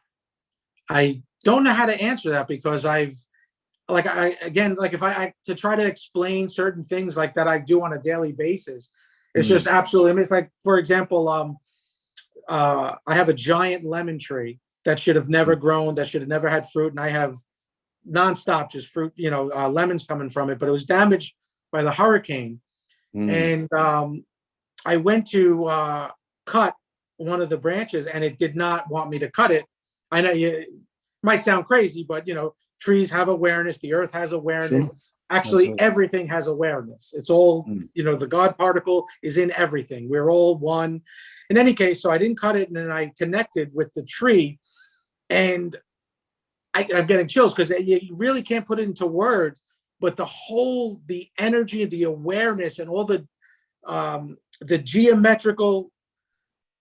I don't know how to answer that because like if I to try to explain certain things like that I do on a daily basis, it's just absolutely, I mean, it's like, for example, I have a giant lemon tree that should have never grown, that should have never had fruit, and I have nonstop just fruit, lemons coming from it, but it was damaged by the hurricane. Mm, And I went to cut one of the branches, and it did not want me to cut it. I know it might sound crazy, but trees have awareness. The earth has awareness. sure. Actually, Absolutely. everything has awareness. It's all, Mm, the God particle is in everything. We're all one. In any case, so I didn't cut it, and then I connected with the tree, and I'm getting chills because you really can't put it into words. But the energy, the awareness, and all the geometrical.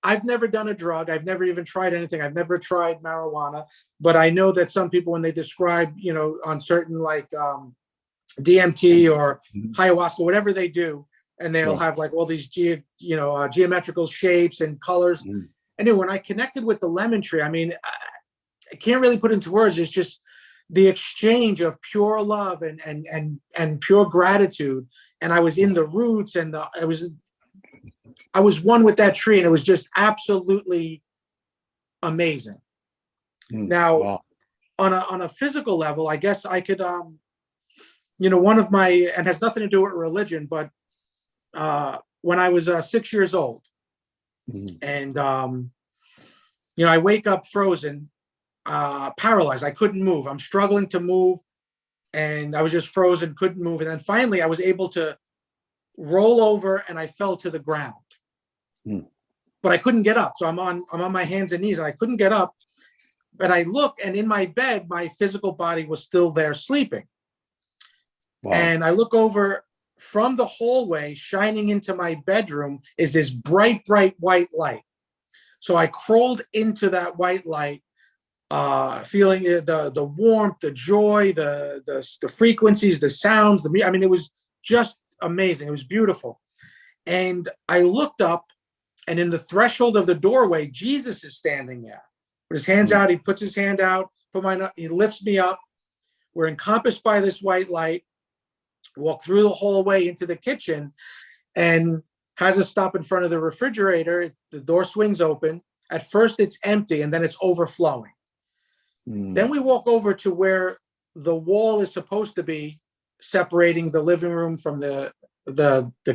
I've never done a drug. I've never even tried anything. I've never tried marijuana, but I know that some people, when they describe, on certain like DMT or mm, ayahuasca, whatever they do, and they'll sure. have like all these geometrical shapes and colors. Mm, Anyway, when I connected with the lemon tree, I mean, I can't really put into words. It's just the exchange of pure love and pure gratitude. And I was in the roots, and I was one with that tree, and it was just absolutely amazing. Now, wow. on a physical level, I guess I could, one of my, and has nothing to do with religion, but when I was 6 years old, Mm, and I wake up frozen, paralyzed. I couldn't move. I'm struggling to move, and I was just frozen, couldn't move. And then finally, I was able to roll over, and I fell to the ground. mm, But I couldn't get up. So I'm on my hands and knees, and I couldn't get up. But I look, and in my bed, my physical body was still there sleeping. wow. And I look over from the hallway, shining into my bedroom is this bright, bright white light. So I crawled into that white light, feeling the warmth, the joy, the frequencies, the sounds. I mean, it was just amazing. It was beautiful. And I looked up, and in the threshold of the doorway, Jesus is standing there with his hands Mm, out. He puts his hand out, he lifts me up. We're encompassed by this white light, walk through the hallway into the kitchen, and has us stop in front of the refrigerator. The door swings open. At first it's empty, and then it's overflowing. Then mm, we walk over to where the wall is supposed to be, separating the living room from the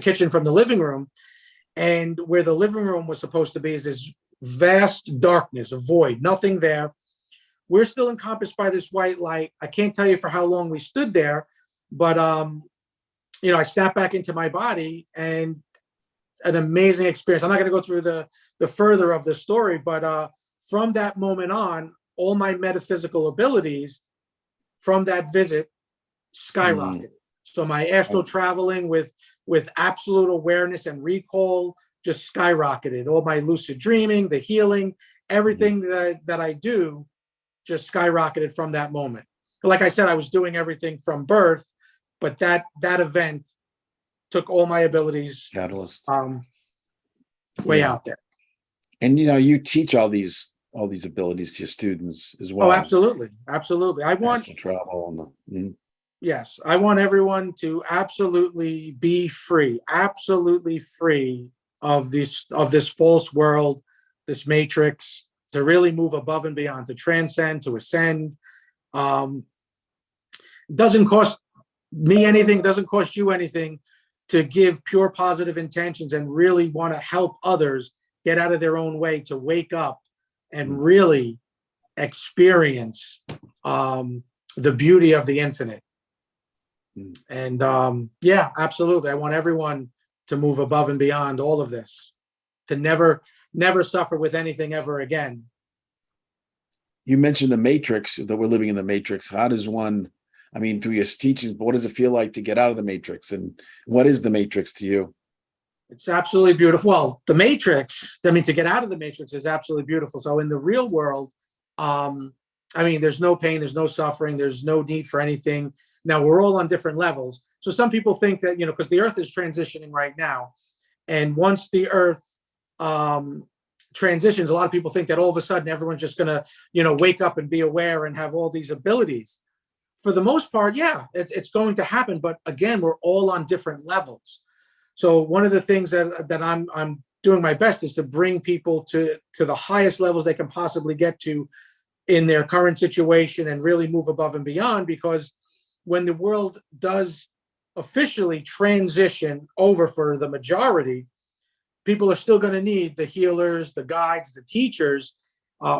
kitchen from the living room. And where the living room was supposed to be is this vast darkness, a void, nothing there. We're still encompassed by this white light. I can't tell you for how long we stood there, but I snapped back into my body, and an amazing experience. I'm not going to go through the further of the story, but from that moment on, all my metaphysical abilities from that visit mm. skyrocketed. So my astral traveling with absolute awareness and recall just skyrocketed. All my lucid dreaming, the healing, everything that I do just skyrocketed from that moment. Like I said, I was doing everything from birth, but that event took all my abilities Catalyst. way Yeah. out there. And you teach all these abilities to your students as well. Oh, absolutely. Absolutely. I want Astral travel and Yes, I want everyone to absolutely be free, absolutely free of this false world, this matrix, to really move above and beyond, to transcend, to ascend. Doesn't cost me anything, doesn't cost you anything to give pure positive intentions and really want to help others get out of their own way, to wake up and really experience the beauty of the infinite. And yeah, absolutely. I want everyone to move above and beyond all of this, to never suffer with anything ever again. You mentioned the matrix, that we're living in the matrix. How does one I mean, through your teachings, but what does it feel like to get out of the matrix? And what is the matrix to you? It's absolutely beautiful. Well, the matrix, I mean, to get out of the matrix is absolutely beautiful. So in the real world, I mean, there's no pain, there's no suffering, there's no need for anything. Now, we're all on different levels. So some people think that, because the earth is transitioning right now. And once the earth transitions, a lot of people think that all of a sudden everyone's just going to, wake up and be aware and have all these abilities. For the most part, yeah, it's going to happen. But again, we're all on different levels. So one of the things that I'm doing my best is to bring people to the highest levels they can possibly get to in their current situation and really move above and beyond, because when the world does officially transition over for the majority, people are still going to need the healers, the guides, the teachers,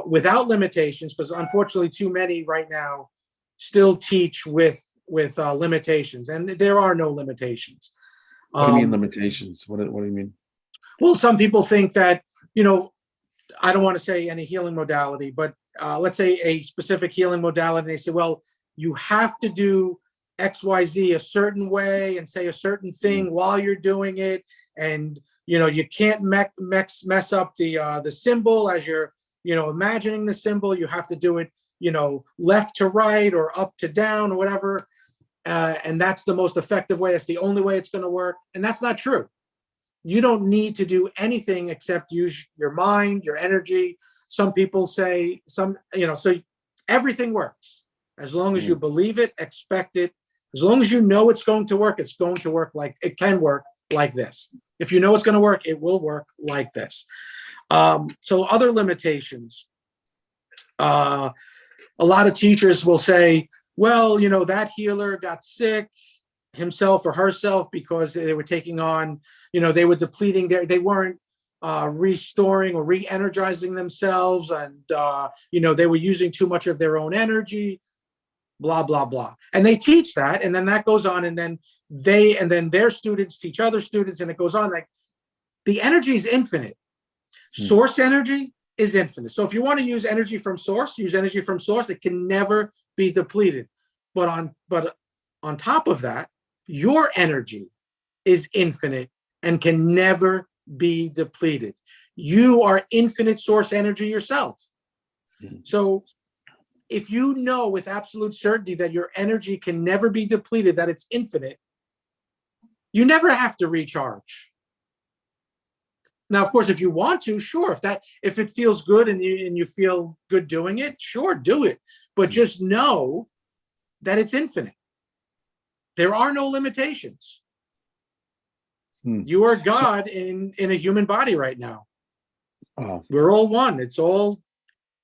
without limitations, because unfortunately too many right now still teach with limitations, and there are no limitations. What do you mean limitations? What do you mean? Well, some people think that, I don't want to say any healing modality, but let's say a specific healing modality. They say, well, you have to do XYZ a certain way and say a certain thing while you're doing it. And, you can't mess up the symbol as you're, imagining the symbol. You have to do it, left to right or up to down or whatever. And that's the most effective way. That's the only way it's going to work. And that's not true. You don't need to do anything except use your mind, your energy. Some people say so everything works. As long as you believe it, expect it. As long as you know it's going to work, it's going to work it can work like this. If you know it's going to work, it will work like this. So other limitations. A lot of teachers will say, well, that healer got sick himself or herself because they were taking on, they were depleting they weren't restoring or re-energizing themselves, and they were using too much of their own energy, blah blah blah. And they teach that, and then that goes on, and then their students teach other students, and it goes on. Like, the energy is infinite. Source energy is infinite. So if you want to use energy from source, use energy from source. It can never be depleted. But on top of that, your energy is infinite and can never be depleted. You are infinite source energy yourself. So if you know with absolute certainty that your energy can never be depleted, that it's infinite, you never have to recharge. Now, of course, if you want to, sure. If it feels good and you feel good doing it, sure, do it. But just know that it's infinite. There are no limitations. You are God in a human body right now. Oh, We're all one. It's all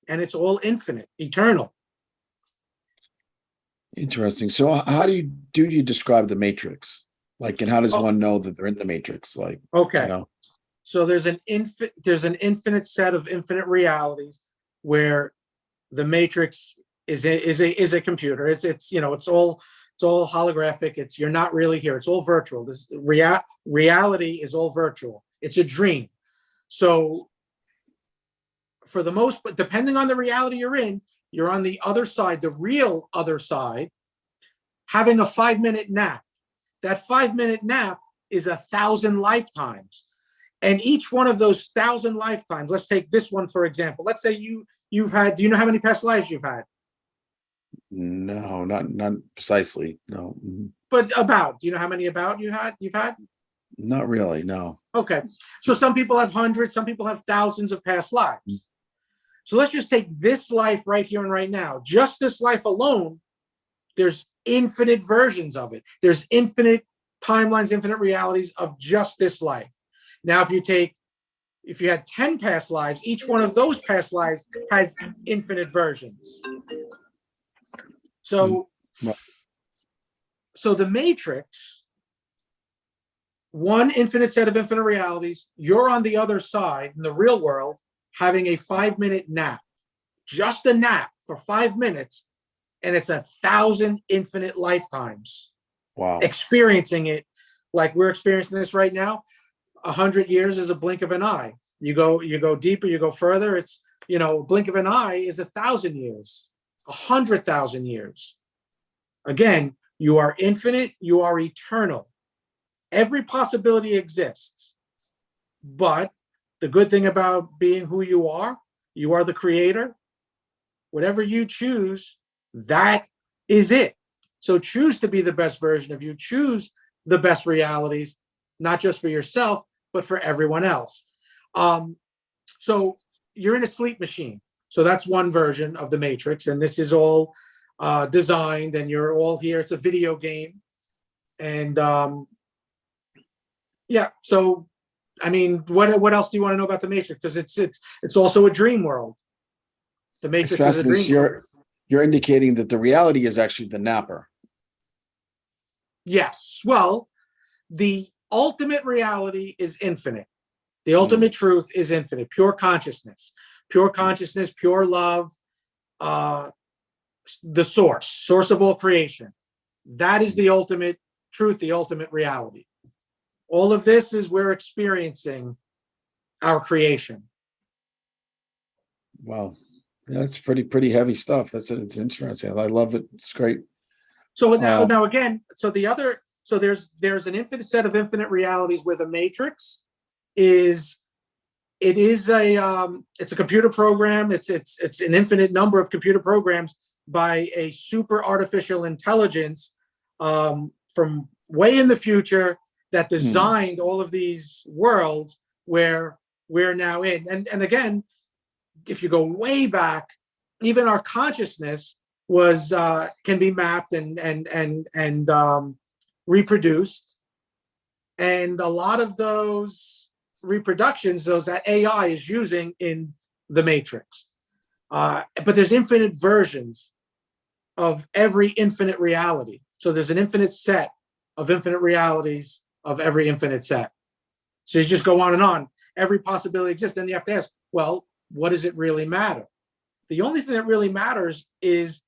infinite, eternal. interesting. So how do you describe the matrix? Like, and how does one know that they're in the matrix? Like, okay. So there's an infinite set of infinite realities where the matrix is a computer. It's all holographic. You're not really here. It's all virtual. This reality is all virtual. It's a dream. So for the most, but depending on the reality you're in, you're on the other side, the real other side, having a 5-minute nap. That 5-minute nap is 1,000 lifetimes. And each one of those 1,000 lifetimes, let's take this one, for example. Let's say you've had, do you know how many past lives you've had? No, not precisely. No. But do you know how many you've had? Not really, no. Okay. So some people have hundreds, some people have thousands of past lives. So let's just take this life right here and right now. Just this life alone, there's infinite versions of it. There's infinite timelines, infinite realities of just this life. Now, if you had 10 past lives, each one of those past lives has infinite versions. So the matrix, one infinite set of infinite realities, you're on the other side in the real world having a 5-minute nap, just a nap for 5 minutes, and it's 1,000 infinite lifetimes. Wow. Experiencing it like we're experiencing this right now. 100 years is a blink of an eye. You go deeper, you go further. It's, blink of an eye is 1,000 years, 100,000 years. Again, you are infinite, you are eternal. Every possibility exists. But the good thing about being who you are the creator. Whatever you choose, that is it. So choose to be the best version of you. Choose the best realities, not just for yourself, but for everyone else. So you're in a sleep machine. So that's one version of the Matrix, and this is all designed, and you're all here. It's a video game, and yeah. So, I mean, what else do you want to know about the Matrix? Because it's also a dream world. The It's Matrix is a fascinating. dream world. You're indicating that the reality is actually the napper. Yes. Well, the ultimate reality is infinite. The ultimate truth is infinite. Pure consciousness, pure love, the source of all creation. That is the ultimate truth, the ultimate reality. All of this is we're experiencing our creation. Wow. That's pretty heavy stuff. It's interesting. I love it. It's great. So now again, there's an infinite set of infinite realities where the Matrix is it's a computer program. It's an infinite number of computer programs by a super artificial intelligence from way in the future that designed all of these worlds where we're now in. And again, if you go way back, even our consciousness was can be mapped and reproduced, and a lot of those reproductions, those that AI is using in the Matrix. But there's infinite versions of every infinite reality. So there's an infinite set of infinite realities of every infinite set. So you just go on and on. Every possibility exists. Then you have to ask, well, what does it really matter? The only thing that really matters is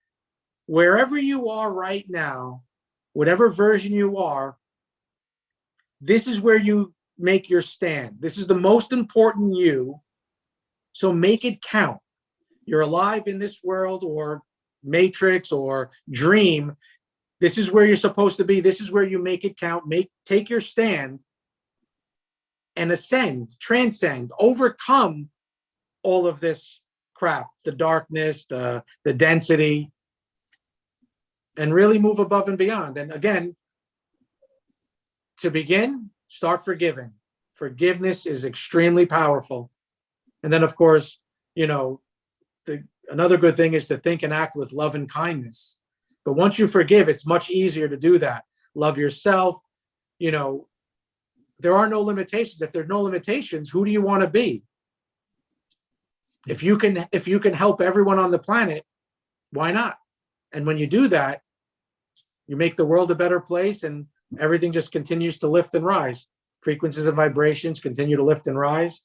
wherever you are right now, whatever version you are, this is where you make your stand. This is the most important you. So make it count. You're alive in this world or Matrix or dream. This is where you're supposed to be. This is where you make it count. Take your stand and ascend, transcend, overcome all of this crap, the darkness, the density, and really move above and beyond. And again, to begin, start forgiving. Forgiveness is extremely powerful. And then, of course, another good thing is to think and act with love and kindness. But once you forgive, it's much easier to do that. Love yourself. There are no limitations. If there's no limitations, who do you want to be? If you can help everyone on the planet, why not? And when you do that, you make the world a better place, and everything just continues to lift and rise. Frequencies and vibrations continue to lift and rise,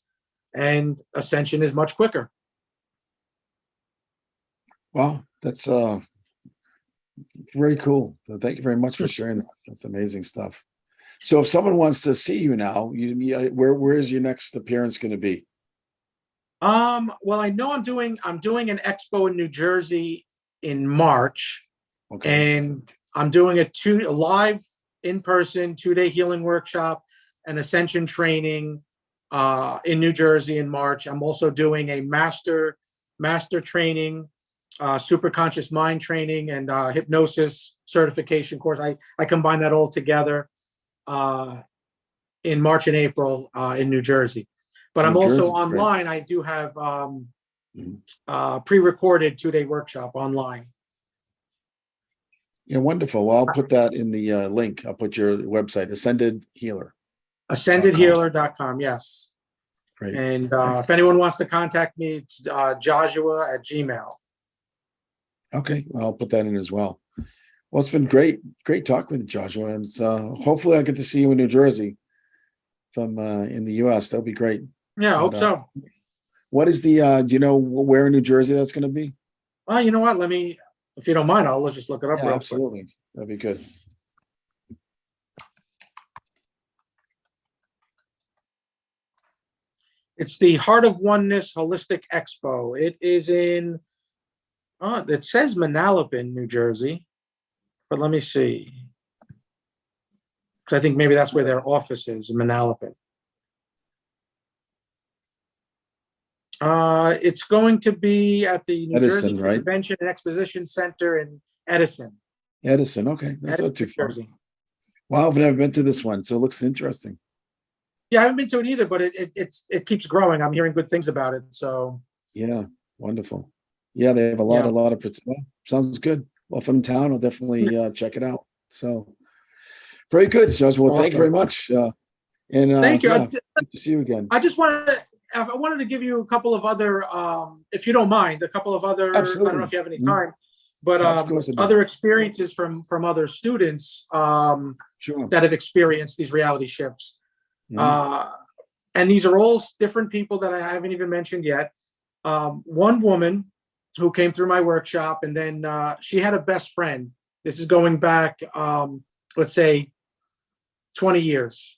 and ascension is much quicker. Wow, that's very cool. So thank you very much for sharing that. That's amazing stuff. So if someone wants to see you now, where is your next appearance going to be? Well, I know I'm doing an expo in New Jersey in March. Okay. And I'm doing a live in-person 2-day healing workshop and ascension training in New Jersey in March. I'm also doing a master training, super conscious mind training, and hypnosis certification course. I combine that all together in March and April in New Jersey. But I'm also online. I do have pre-recorded 2-day workshop online. Yeah, wonderful. Well, I'll put that in the link. I'll put your website, Ascended Healer. AscendedHealer.com, yes. Great. And if anyone wants to contact me, it's Joshua@gmail. Okay, well, I'll put that in as well. Well, it's been great talking with you, Joshua. And hopefully I get to see you in New Jersey from in the US. That'll be great. Yeah, I hope so. What is the, do you know where in New Jersey that's going to be? Well, you know what? If you don't mind, I'll just look it up. Yeah, absolutely. Quick. That'd be good. It's the Heart of Oneness Holistic Expo. It is in, it says Manalapan, New Jersey. but let me see. Because I think maybe that's where their office is in Manalapan. It's going to be at the New Edison, Jersey right? Convention and Exposition Center in Edison. Edison, okay, that's not Edison, too New far. Jersey. Wow, I've never been to this one, so it looks interesting. Yeah, I haven't been to it either, but it keeps growing. I'm hearing good things about it. So Yeah, wonderful. Yeah, they have a lot, Yeah. well, sounds good. Well, if I'm in town, I'll definitely check it out. So very good, Judge. Well, thank you very much. And thank you. yeah, good to see you again. I wanted to give you a couple of other, if you don't mind, a couple of other. I don't know if you have any time, but Of course I do. other experiences from other students Sure. that have experienced these reality shifts. Mhm. And these are all different people that I haven't even mentioned yet. One woman who came through my workshop, and then she had a best friend. This is going back, let's say, 20 years.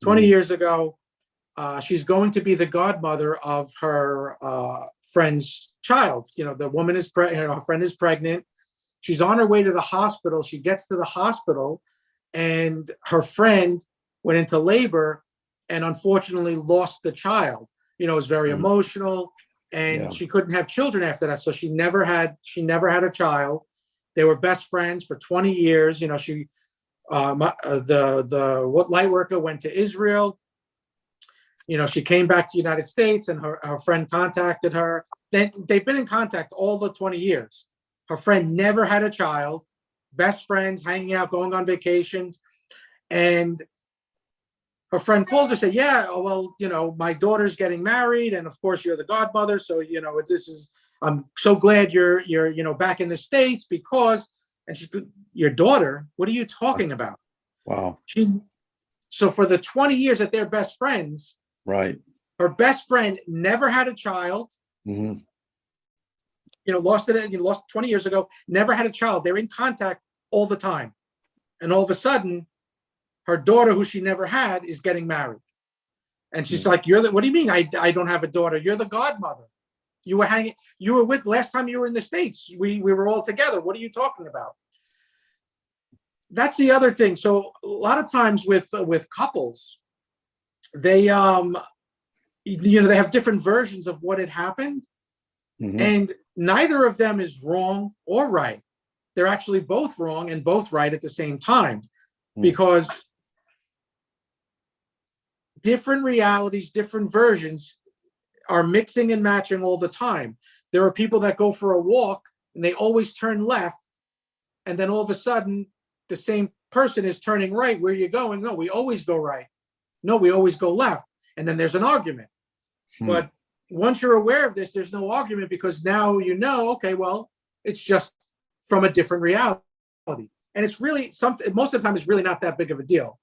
20 Mhm. years ago, she's going to be the godmother of her friend's child. You know, the woman is pregnant, her friend is pregnant. She's on her way to the hospital. She gets to the hospital, and her friend went into labor and unfortunately lost the child. You know, it was very emotional, and Yeah. she couldn't have children after that. So she never had a child. They were best friends for 20 years. You know, the light worker went to Israel. You know, she came back to the United States, and her friend contacted her. Then they've been in contact all the 20 years. Her friend never had a child, best friends, hanging out, going on vacations. And her friend calls her, say, yeah, oh, well, you know, my daughter's getting married. And of course you're the godmother. So, you know, I'm so glad you're, you know, back in the States because, and she's, your daughter, what are you talking about? Wow. So for the 20 years that they're best friends, Right. her best friend never had a child. Mm-hmm. You know, lost 20 years ago, never had a child. They're in contact all the time. And all of a sudden, her daughter, who she never had, is getting married. And she's like, what do you mean? I don't have a daughter. You're the godmother. You were with last time you were in the States. We were all together. What are you talking about? That's the other thing. So a lot of times with couples, they, you know, they have different versions of what had happened. Mm-hmm. And neither of them is wrong or right. They're actually both wrong and both right at the same time, because different realities, different versions are mixing and matching all the time. There are people that go for a walk and they always turn left, and then all of a sudden the same person is turning right. Where are you going? No, we always go right. No, we always go left. And then there's an argument. But once you're aware of this, there's no argument, because now you know, okay, well, it's just from a different reality. And it's really something, most of the time, it's really not that big of a deal.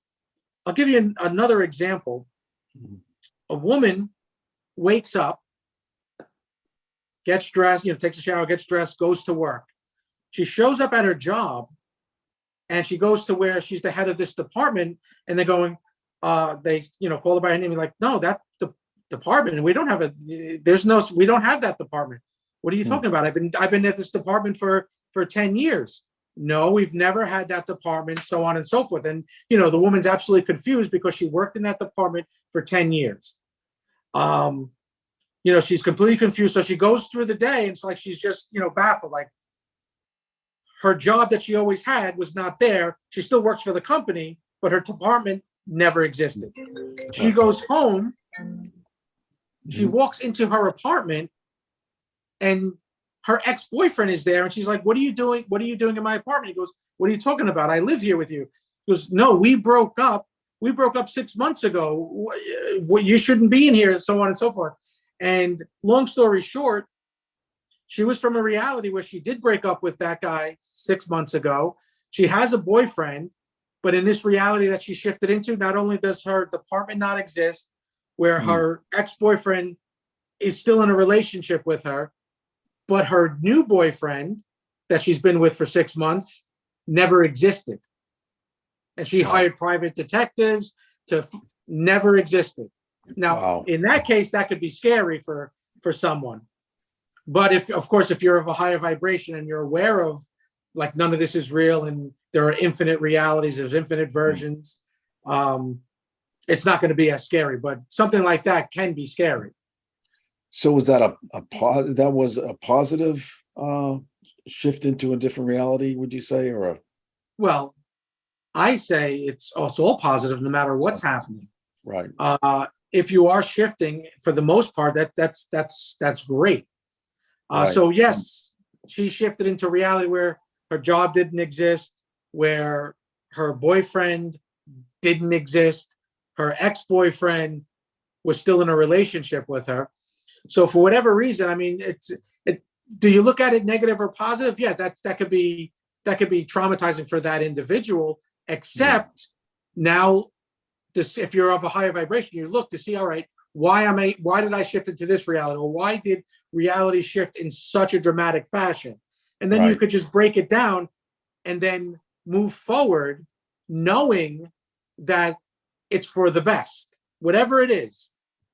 I'll give you another example. A woman wakes up, gets dressed, you know, takes a shower, gets dressed, goes to work. She shows up at her job, and she goes to where she's the head of this department, and they're going, they, you know, call her by her name, like, no, that the department, we don't have we don't have that department. What are you talking about? I've been at this department for 10 years. No, we've never had that department, so on and so forth. And, you know, the woman's absolutely confused because she worked in that department for 10 years. You know, she's completely confused. So she goes through the day, and it's like she's just, you know, baffled. Like, her job that she always had was not there. She still works for the company, but her department never existed. She goes home. She walks into her apartment, and her ex-boyfriend is there, and she's like, what are you doing? What are you doing in my apartment? He goes, what are you talking about? I live here with you. He goes, no, we broke up. We broke up 6 months ago. You shouldn't be in here, and so on and so forth. And long story short, she was from a reality where she did break up with that guy 6 months ago. She has a boyfriend, but in this reality that she shifted into, not only does her department not exist, where her ex-boyfriend is still in a relationship with her, but her new boyfriend that she's been with for 6 months never existed. And she hired private detectives to never existed. Now, in that case, that could be scary for someone. But if, of course, if you're of a higher vibration and you're aware of, like, none of this is real, and there are infinite realities, there's infinite versions. It's not going to be as scary, but something like that can be scary. So was that that was a positive shift into a different reality, would you say, or a Well, I say it's all positive no matter what's happening. right? If you are shifting, for the most part, that's great. Right. So yes, she shifted into reality where her job didn't exist, where her boyfriend didn't exist, her ex-boyfriend was still in a relationship with her. So for whatever reason, I mean, do you look at it negative or positive? Yeah, that could be traumatizing for that individual. Except now, if you're of a higher vibration, you look to see, all right, why did I shift into this reality, or why did reality shift in such a dramatic fashion? And then you could just break it down and then move forward, knowing that it's for the best, whatever it is.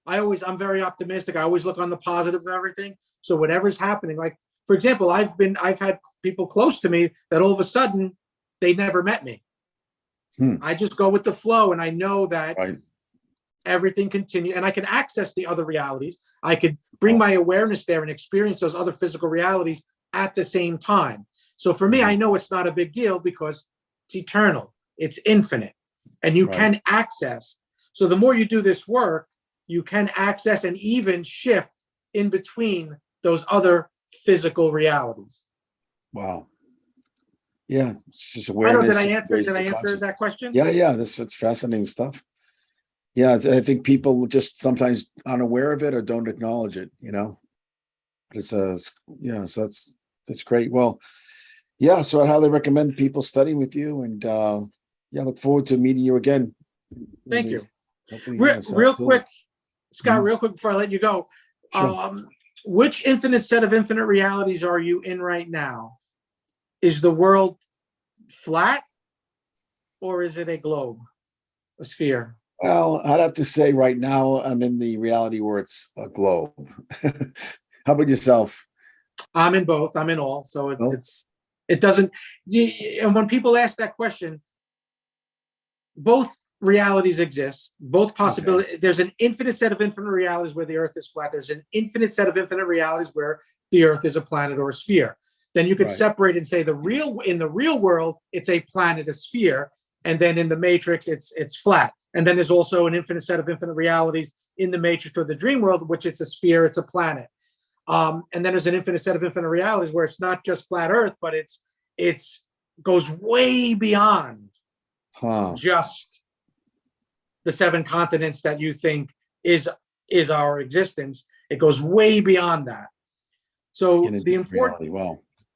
I'm very optimistic. I always look on the positive of everything. So whatever's happening, like for example, I've had people close to me that all of a sudden they never met me. I just go with the flow, and I know that everything continues, and I can access the other realities. I could bring my awareness there and experience those other physical realities at the same time. So for me, I know it's not a big deal because it's eternal, it's infinite, and you can access. So the more you do this work, you can access and even shift in between those other physical realities. Wow. Yeah, it's just I don't know, awareness. did I answer that question? Yeah, it's fascinating stuff. Yeah, I think people just sometimes unaware of it or don't acknowledge it, It's yeah, so that's great. Well, yeah, so I highly recommend people study with you, and look forward to meeting you again. Thank you. Hopefully, real quick, Scott, Mhm. real quick before I let you go. Sure. Which infinite set of infinite realities are you in right now? Is the world flat, or is it a globe, a sphere? Well, I'd have to say right now I'm in the reality where it's a globe. How about yourself? I'm in both. I'm in all. So Well, it doesn't. And when people ask that question, both realities exist, both possibilities. Okay. There's an infinite set of infinite realities where the Earth is flat. There's an infinite set of infinite realities where the Earth is a planet or a sphere. Then you could separate and say in the real world, it's a planet, a sphere, and then in the Matrix, it's flat. And then there's also an infinite set of infinite realities in the Matrix or the dream world, which it's a sphere, it's a planet. And then there's an infinite set of infinite realities where it's not just flat Earth, but it's goes way beyond just the 7 continents that you think is our existence. It goes way beyond that. So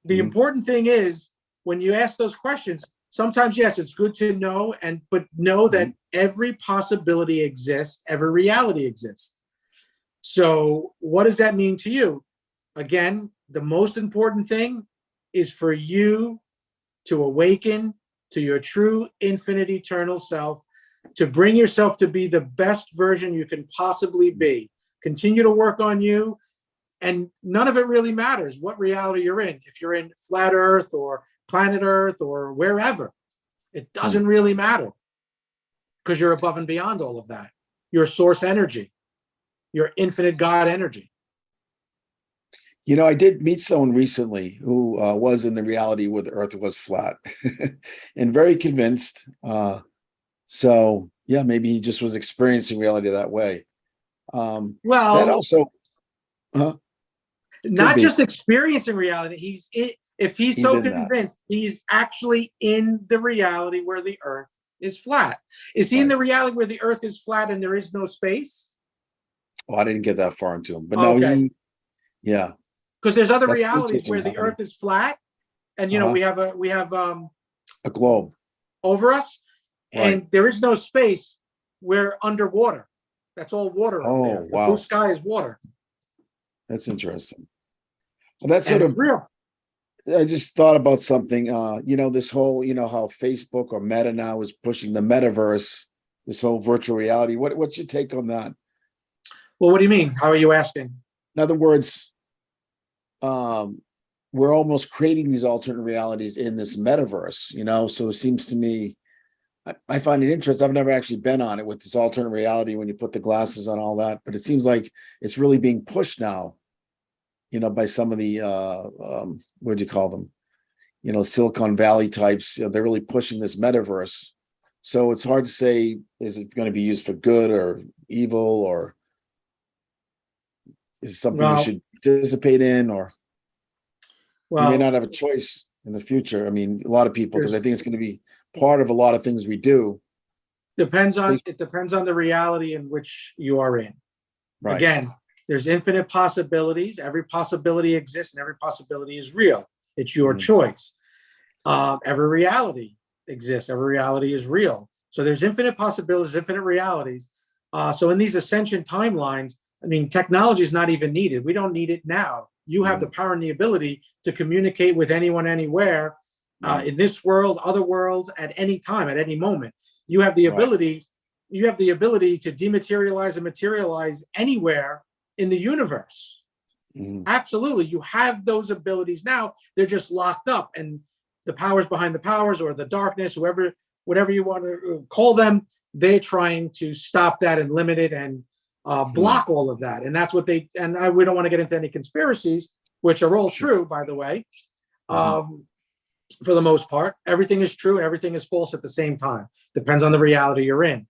the important thing is, when you ask those questions, sometimes yes, it's good to know, but know that every possibility exists, every reality exists. So what does that mean to you? Again, the most important thing is for you to awaken to your true infinite eternal self, to bring yourself to be the best version you can possibly be. Continue to work on you, and none of it really matters what reality you're in. If you're in flat Earth or planet Earth or wherever, it doesn't really matter, because you're above and beyond all of that. Your source energy, your infinite God energy. I did meet someone recently who was in the reality where the Earth was flat and very convinced. So yeah, maybe he just was experiencing reality that way. Well, that also not just experiencing reality. If he's so convinced, he's actually in the reality where the Earth is flat. Is he in the reality where the Earth is flat and there is no space? Oh, I didn't get that far into him, but no, yeah. Because there's other realities where the Earth is flat, and we have a globe over us, and there is no space. We're underwater. That's all water up there. The blue sky is water. That's interesting. Well, that's sort of real. I just thought about something. This whole, how Facebook or Meta now is pushing the metaverse, this whole virtual reality. What's your take on that? Well, what do you mean? How are you asking? In other words, we're almost creating these alternate realities in this metaverse, so it seems to me, I find it interesting. I've never actually been on it with this alternate reality when you put the glasses on, all that, but it seems like it's really being pushed now, by some of the what do you call them? Silicon Valley types. They're really pushing this metaverse. So it's hard to say, is it going to be used for good or evil, or is it something we Well, should participate in, or we may well, not have a choice in the future? I mean, a lot of people, because I there's think it's going to be part of a lot of things we do. it depends on the reality in which you are in. Right. Again, there's infinite possibilities. Every possibility exists and every possibility is real. It's your Mhm. choice. Every reality exists. Every reality is real. So there's infinite possibilities, infinite realities. So in these ascension timelines, I mean, technology is not even needed. We don't need it now. You have the power and the ability to communicate with anyone, anywhere, in this world, other worlds, at any time, at any moment. You have the Right. ability. You have the ability to dematerialize and materialize anywhere in the universe. Mhm. Absolutely, you have those abilities now. They're just locked up, and the powers behind the powers, or the darkness, whatever you want to call them, they're trying to stop that and limit it and block all of that. And that's what we don't want to get into any conspiracies, which are all true, by the way. For the most part, everything is true, everything is false at the same time. Depends on the reality you're in.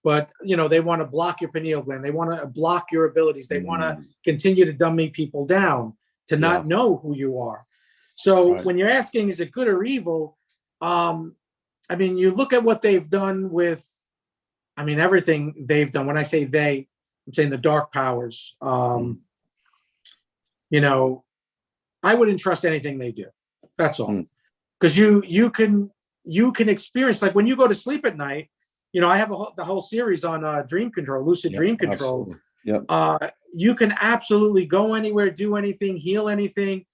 But they want to block your pineal gland. They want to block your abilities. They want to continue to dummy people down, to not know who you are. So Right. when you're asking, is it good or evil? I mean, you look at what they've done with, I mean, everything they've done. When I say they, I'm saying the dark powers. I wouldn't trust anything they do. That's all. Because you can experience, like when you go to sleep at night. I have the whole series on dream control, lucid dream control. You can absolutely go anywhere, do anything, heal anything,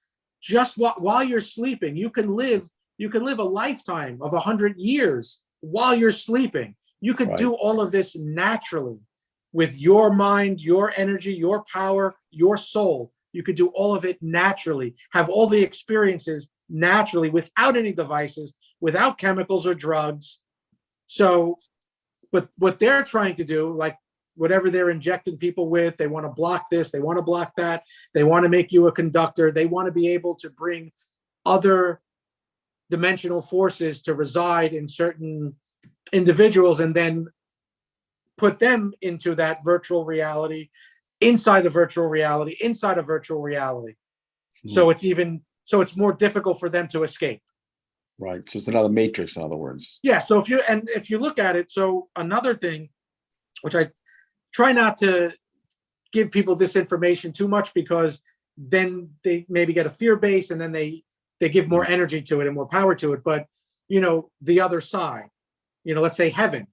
just while you're sleeping. You can live a lifetime of 100 years while you're sleeping. You could do all of this naturally with your mind, your energy, your power, your soul. You could do all of it naturally, have all the experiences naturally, without any devices, without chemicals or drugs. So, but what they're trying to do, like whatever they're injecting people with, they want to block this, they want to block that, they want to make you a conductor, they want to be able to bring other dimensional forces to reside in certain individuals, and then put them into that virtual reality, inside a virtual reality, inside a virtual reality. So it's more difficult for them to escape. Right. So it's another matrix, in other words. Yeah. So if you look at it, so another thing, which I try not to give people this information too much, because then they maybe get a fear base, and then they give more energy to it and more power to it. But the other side, let's say heaven.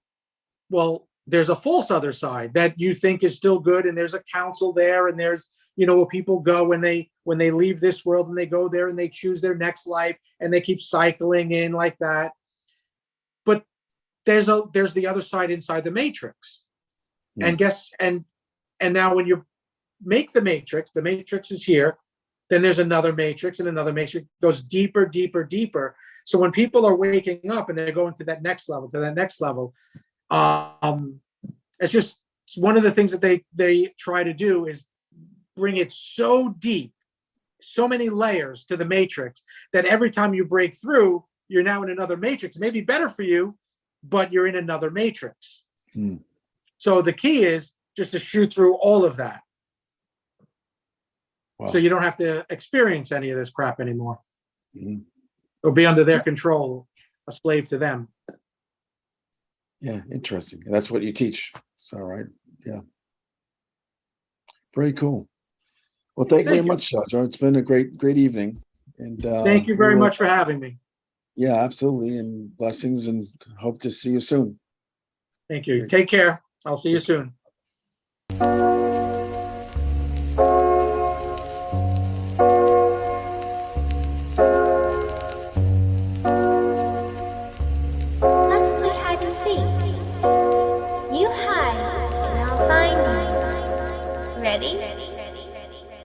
Well, there's a false other side that you think is still good, and there's a council there, and there's where people go when they leave this world, and they go there and they choose their next life, and they keep cycling in like that. But there's the other side inside the matrix. And now when you make the matrix is here, then there's another matrix, and another matrix goes deeper, deeper, deeper. So when people are waking up and they're going to that next level, it's one of the things that they try to do is bring it so deep, so many layers to the matrix, that every time you break through, you're now in another matrix. It may be better for you, but you're in another matrix. So the key is just to shoot through all of that. Wow. So you don't have to experience any of this crap anymore. Or be under their control, a slave to them. Yeah, interesting. That's what you teach. So, right. Yeah. Very cool. Well, thank you very much, John. It's been a great evening. And thank you very much for having me. Yeah, absolutely. And blessings, and hope to see you soon. Thank you. Take care. I'll see you soon. Let's play hide and seek. You hide, and I'll find you. Ready?